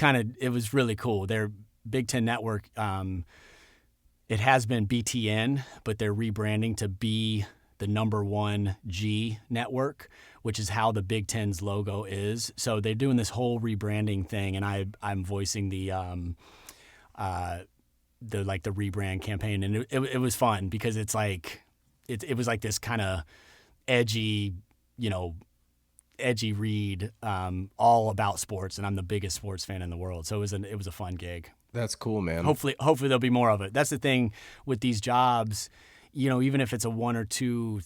really cool. Their Big Ten Network, it has been BTN, but they're rebranding to be the number 1G network, which is how the Big Ten's logo is. So they're doing this whole rebranding thing, and I'm voicing the rebrand campaign, and it was fun because it's like it was like this kind of edgy read, all about sports, and I'm the biggest sports fan in the world. So it was a fun gig. That's cool, man. Hopefully there'll be more of it. That's the thing with these jobs, even if it's a one or two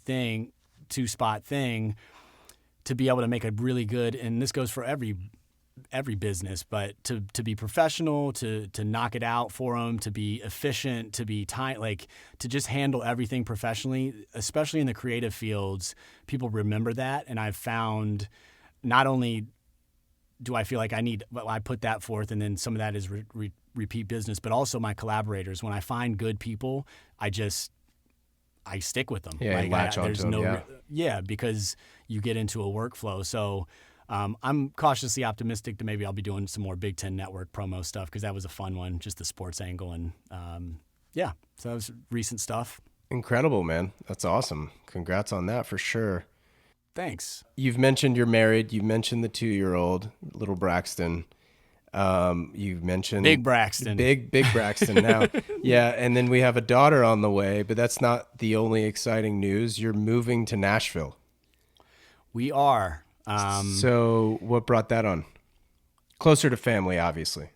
spot thing, to be able to make a really good, and this goes for every business, but to be professional, to knock it out for them, to be efficient, to be to just handle everything professionally, especially in the creative fields, people remember that. And I've found not only do I feel like I put that forth, and then some of that is repeat business, but also my collaborators. When I find good people, I stick with them. Yeah, latch onto them. Yeah, because you get into a workflow. So I'm cautiously optimistic that maybe I'll be doing some more Big Ten Network promo stuff, because that was a fun one, just the sports angle. And so that was recent stuff. Incredible, man. That's awesome. Congrats on that for sure. Thanks. You've mentioned you're married. You mentioned the 2-year-old, little Braxton. You've mentioned Big Braxton. Big Braxton now. Yeah, and then we have a daughter on the way, but that's not the only exciting news. You're moving to Nashville. We are. So what brought that on? Closer to family, obviously.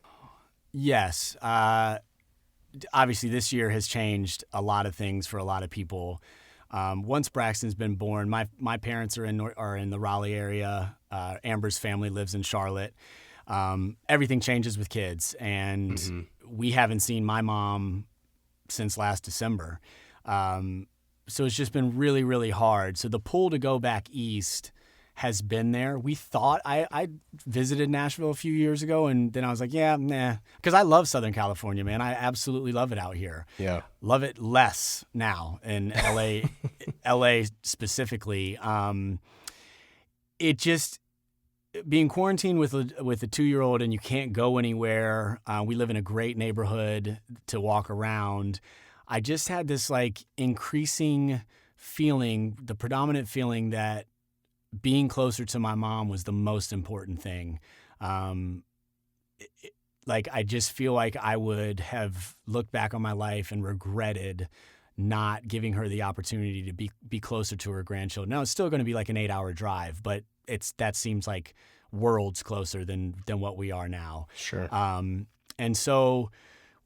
Yes. Obviously, this year has changed a lot of things for a lot of people. Once Braxton's been born, my parents are in the Raleigh area. Amber's family lives in Charlotte. Everything changes with kids, and we haven't seen my mom since last December. So it's just been really, really hard. So the pull to go back east has been there. We thought I visited Nashville a few years ago, and then I was like, yeah, nah, because I love Southern California, man. I absolutely love it out here. Yeah, love it less now in LA, LA specifically. It just being quarantined with a 2-year-old, and you can't go anywhere. We live in a great neighborhood to walk around. I just had this increasing feeling, the predominant feeling that being closer to my mom was the most important thing. I just feel like I would have looked back on my life and regretted not giving her the opportunity to be closer to her grandchildren. Now, it's still going to be like an 8-hour drive, but that seems like worlds closer than what we are now. Sure. And so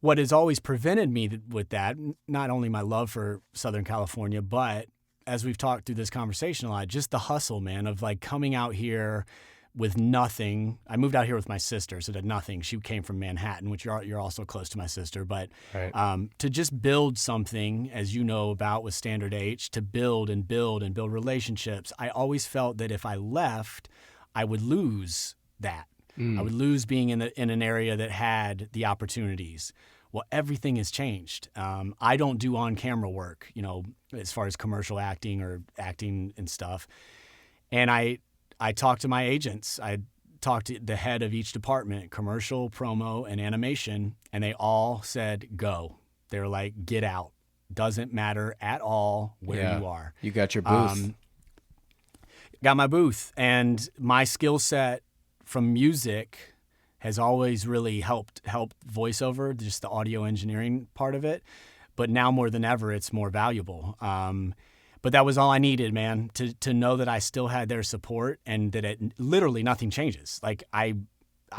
what has always prevented me with that, not only my love for Southern California, but as we've talked through this conversation a lot, just the hustle, man, of coming out here with nothing. I moved out here with my sister, so did nothing. She came from Manhattan, which you're also close to my sister. But right. To just build something, as you know about with Standard H, to build relationships. I always felt that if I left, I would lose that. I would lose being in an area that had the opportunities. Well, everything has changed. I don't do on-camera work, as far as commercial acting or acting and stuff. And I talked to my agents. I talked to the head of each department, commercial, promo, and animation, and they all said, go. They were like, get out. Doesn't matter at all where you are. You got your booth. Got my booth. And my skill set from music has always really helped voiceover, just the audio engineering part of it. But now more than ever, it's more valuable. But that was all I needed, man, to know that I still had their support and that literally nothing changes. Like I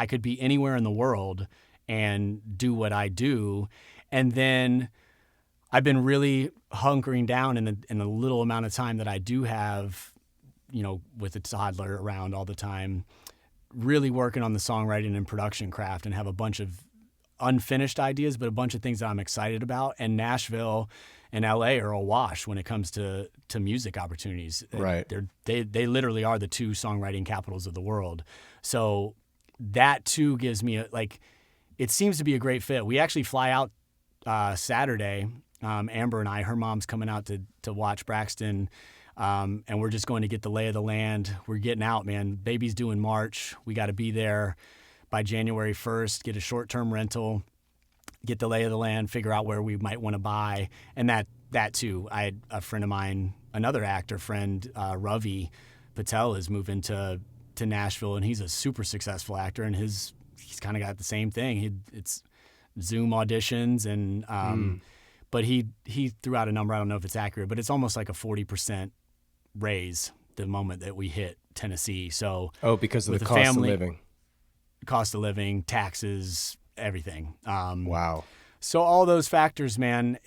could be anywhere in the world and do what I do. And then I've been really hunkering down in the little amount of time that I do have, with a toddler around all the time, really working on the songwriting and production craft, and have a bunch of unfinished ideas, but a bunch of things that I'm excited about. And Nashville and LA are a wash when it comes to music opportunities. Right. They literally are the two songwriting capitals of the world. So that too gives me it seems to be a great fit. We actually fly out Saturday. Amber and I, her mom's coming out to watch Braxton. And we're just going to get the lay of the land. We're getting out, man. Baby's due in March. We got to be there by January 1st, get a short-term rental, get the lay of the land, figure out where we might want to buy. And that too, I had a friend of mine, another actor friend, Ravi Patel, is moving to Nashville, and he's a super successful actor, and he's kind of got the same thing. It's Zoom auditions, and but he threw out a number, I don't know if it's accurate, but it's almost like a 40% raise the moment that we hit Tennessee. So because of the cost of living, taxes, everything. Wow. So all those factors, man,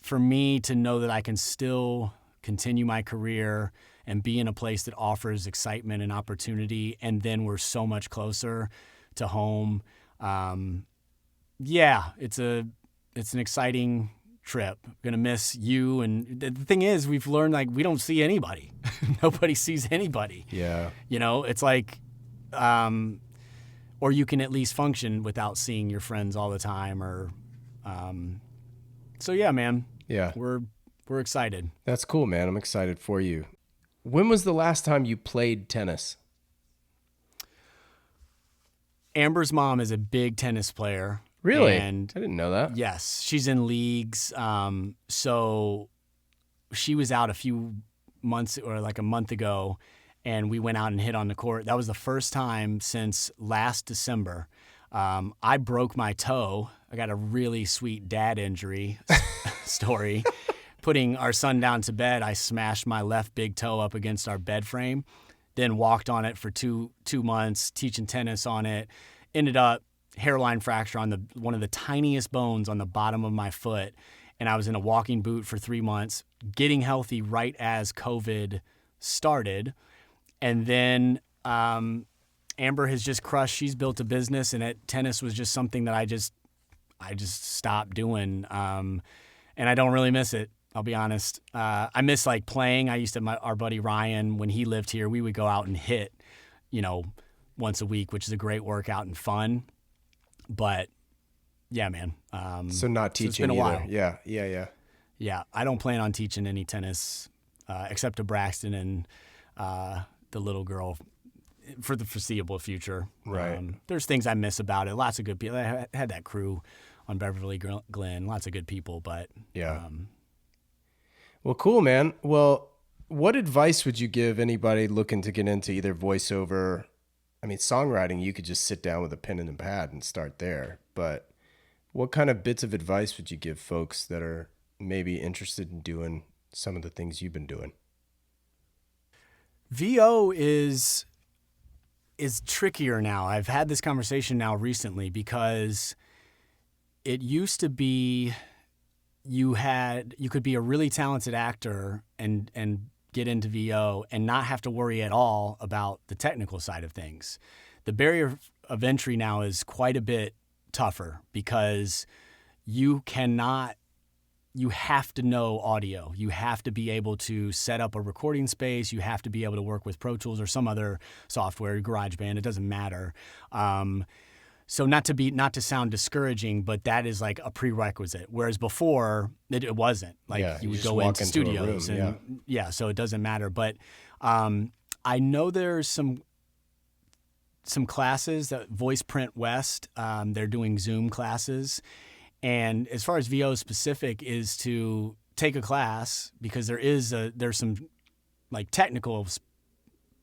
for me to know that I can still continue my career and be in a place that offers excitement and opportunity, and then we're so much closer to home. It's an exciting trip. I'm going to miss you. And the thing is, we've learned we don't see anybody. Nobody sees anybody. Yeah. It's like, or you can at least function without seeing your friends all the time, or, so yeah, man. Yeah. We're excited. That's cool, man. I'm excited for you. When was the last time you played tennis? Amber's mom is a big tennis player. Really? And I didn't know that. Yes, she's in leagues. So she was out a few months, or like a month ago, and we went out and hit on the court. That was the first time since last December. I broke my toe. I got a really sweet dad injury story. Putting our son down to bed, I smashed my left big toe up against our bed frame, then walked on it for two months, teaching tennis on it. Ended up hairline fracture on one of the tiniest bones on the bottom of my foot, and I was in a walking boot for 3 months, getting healthy right as COVID started. And then Amber has just crushed. She's built a business, and tennis was just something that I just stopped doing, and I don't really miss it. I'll be honest. I miss playing. I used to, our buddy Ryan, when he lived here, we would go out and hit, once a week, which is a great workout and fun. But yeah, man. So not teaching it's been a either. while. Yeah. Yeah, I don't plan on teaching any tennis except to Braxton and the little girl for the foreseeable future. Right. There's things I miss about it. Lots of good people. I had that crew on Beverly Glen. Lots of good people, but yeah. Well, cool, man. Well, what advice would you give anybody looking to get into either voiceover? I mean, songwriting, you could just sit down with a pen and a pad and start there. But what kind of bits of advice would you give folks that are maybe interested in doing some of the things you've been doing? VO is trickier now. I've had this conversation now recently, because it used to be you could be a really talented actor and get into VO and not have to worry at all about the technical side of things. The barrier of entry now is quite a bit tougher, because you have to know audio. You have to be able to set up a recording space. You have to be able to work with Pro Tools or some other software, GarageBand. It doesn't matter. So not to sound discouraging, but that is a prerequisite. Whereas before it wasn't. You would go into studios and so it doesn't matter. But I know there's some classes that Voice Print West, they're doing Zoom classes. And as far as VO specific is to take a class, because there's some technical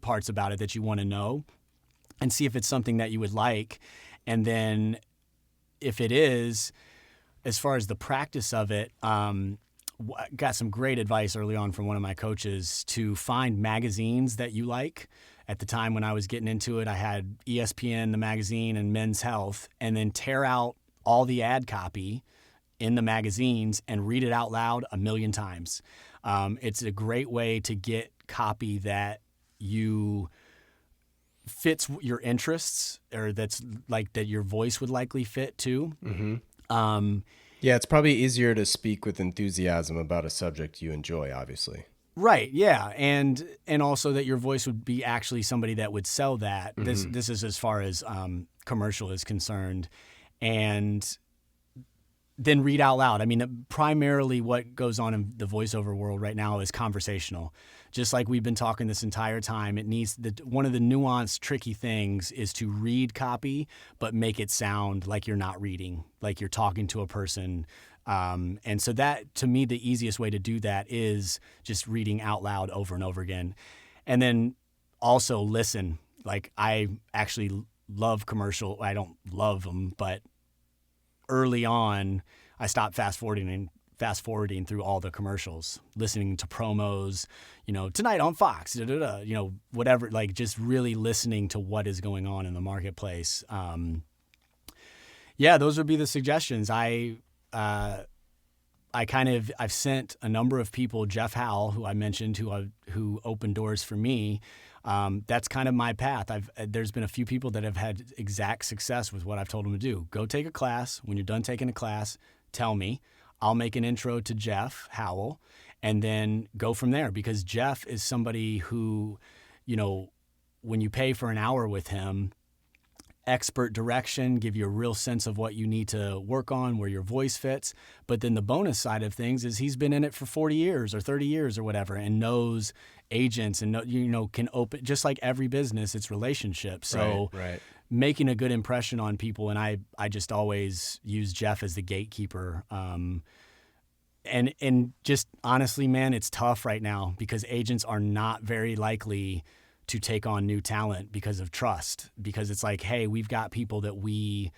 parts about it that you want to know. and see if it's something that you would like. And then if it is, as far as the practice of it, got some great advice early on from one of my coaches to find magazines that you like. At the time when I was getting into it, I had ESPN, the magazine, and Men's Health, and then tear out all the ad copy in the magazines and read it out loud 1,000,000 times. It's a great way to get copy that you fits your interests, or that's like that your voice would likely fit too. Yeah, it's probably easier to speak with enthusiasm about a subject you enjoy, obviously. Right. Yeah. And also that your voice would be actually somebody that would sell that. This is as far as commercial is concerned. And then read out loud. I mean, primarily what goes on in the voiceover world right now is conversational. Just like we've been talking this entire time, it needs one of the nuanced, tricky things is to read copy, but make it sound like you're not reading, like you're talking to a person. And so that, to me, the easiest way to do that is just reading out loud over and over again. And then also listen. Like, I actually love commercial. I don't love them, but early on, I stopped fast forwarding through all the commercials, listening to promos, tonight on Fox, whatever, like just really listening to what is going on in the marketplace. Those would be the suggestions. I've sent a number of people, Jeff Howell, who I mentioned, who opened doors for me. That's kind of my path. There's been a few people that have had exact success with what I've told them to do. Go take a class. When you're done taking a class, tell me. I'll make an intro to Jeff Howell, and then go from there, because Jeff is somebody who, when you pay for an hour with him, expert direction, give you a real sense of what you need to work on, where your voice fits. But then the bonus side of things is he's been in it for 40 years or 30 years or whatever, and knows agents and, can open, just like every business, it's relationships. So right. Making a good impression on people. And I just always use Jeff as the gatekeeper. And just honestly, man, it's tough right now because agents are not very likely to take on new talent because of trust, because it's like, hey, we've got people that we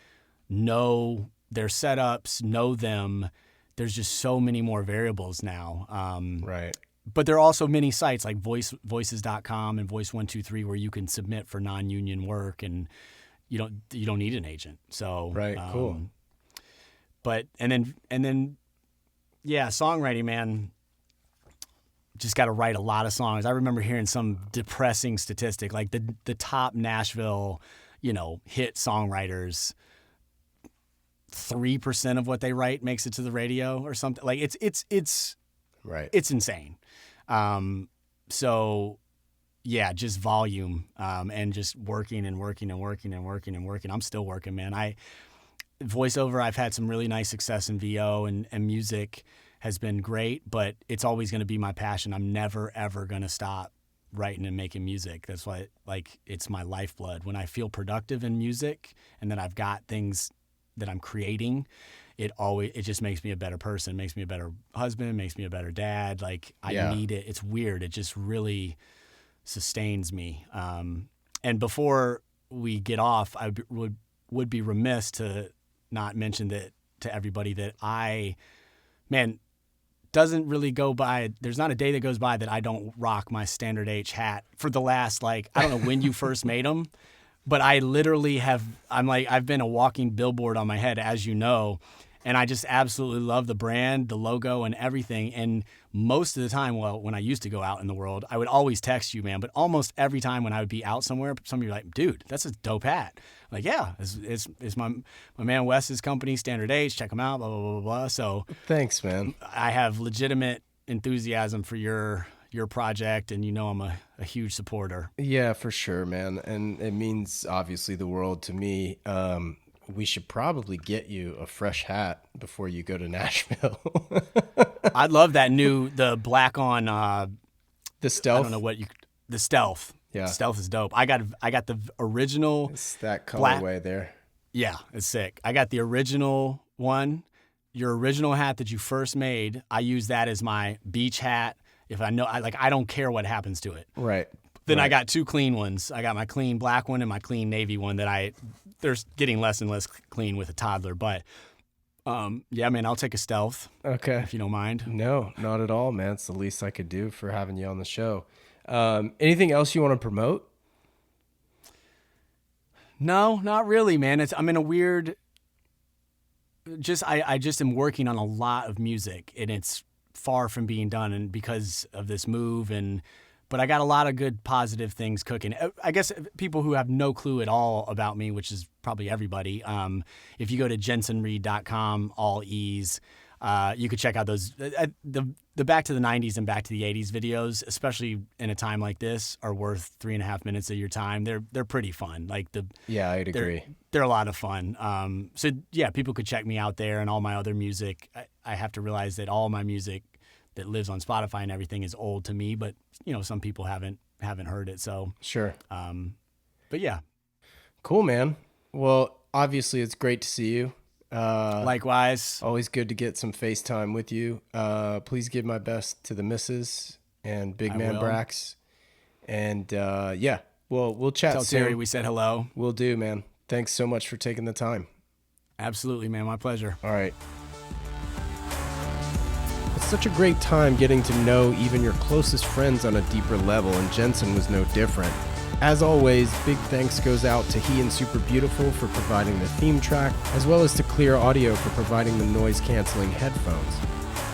know their setups, know them. There's just so many more variables now. Right. But there are also many sites like voices.com and Voice123 where you can submit for non-union work, and you don't need an agent. So right, cool. But and then yeah, songwriting, man. Just got to write a lot of songs. I remember hearing some depressing statistic, like the top Nashville, hit songwriters, 3% of what they write makes it to the radio or something. Like it's right. It's insane. So yeah, just volume, and just working and working and working and working and working. I'm still working, man. Voiceover, I've had some really nice success in VO, and music has been great, but it's always going to be my passion. I'm never, ever going to stop writing and making music. That's why, it's my lifeblood. When I feel productive in music and that I've got things that I'm creating, it just makes me a better person, makes me a better husband, makes me a better dad. I need it. It's weird. It just really sustains me. And before we get off, I would be remiss to not mention that to everybody that doesn't really go by. There's not a day that goes by that I don't rock my standard H hat for the last, I don't know when you first made them, but I literally I've been a walking billboard on my head, as you know, and I just absolutely love the brand, the logo, and everything. And most of the time, when I used to go out in the world, I would always text you, man, but almost every time when I would be out somewhere, somebody would be like, dude, that's a dope hat. Like, yeah, it's my man Wes's company, Standard H. Check them out, blah, blah, blah, blah, blah. So thanks, man. I have legitimate enthusiasm for your project, and I'm a huge supporter. Yeah, for sure, man. And it means obviously the world to me. We should probably get you a fresh hat before you go to Nashville. I'd love that the black on the stealth. I don't know the stealth. Yeah, stealth is dope. I got the original. It's that colorway there. Yeah, it's sick. I got the original one. Your original hat that you first made, I use that as my beach hat. If I know, I don't care what happens to it. Right. Then I got 2 clean ones. I got my clean black one and my clean navy one they're getting less and less clean with a toddler. But yeah, man, I'll take a stealth. Okay. If you don't mind. No, not at all, man. It's the least I could do for having you on the show. Anything else you want to promote? No, not really, man. I'm in a weird, I just am working on a lot of music, and it's far from being done, and because of this move, but I got a lot of good positive things cooking. I guess people who have no clue at all about me, which is probably everybody, if you go to jensenreed.com, all E's, you could check out those, the back to the 90s and back to the 80s videos, especially in a time like this, are worth 3.5 minutes of your time. They're pretty fun. Yeah, I'd agree. They're a lot of fun. So yeah, people could check me out there, and all my other music. I have to realize that all my music that lives on Spotify and everything is old to me, but some people haven't heard it. So sure. But yeah. Cool, man. Well, obviously it's great to see you. Likewise. Always good to get some FaceTime with you. Please give my best to the missus and big man Brax. And yeah, we'll chat Tell soon. Terry we said hello. Will do, man. Thanks so much for taking the time. Absolutely, man. My pleasure. All right. It's such a great time getting to know even your closest friends on a deeper level, and Jensen was no different. As always, big thanks goes out to he and Super Beautiful for providing the theme track, as well as to Clear Audio for providing the noise-canceling headphones.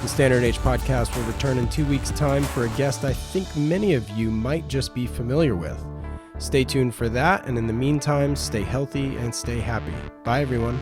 The Standard Age podcast will return in 2 weeks' time for a guest I think many of you might just be familiar with. Stay tuned for that, and in the meantime, stay healthy and stay happy. Bye, everyone.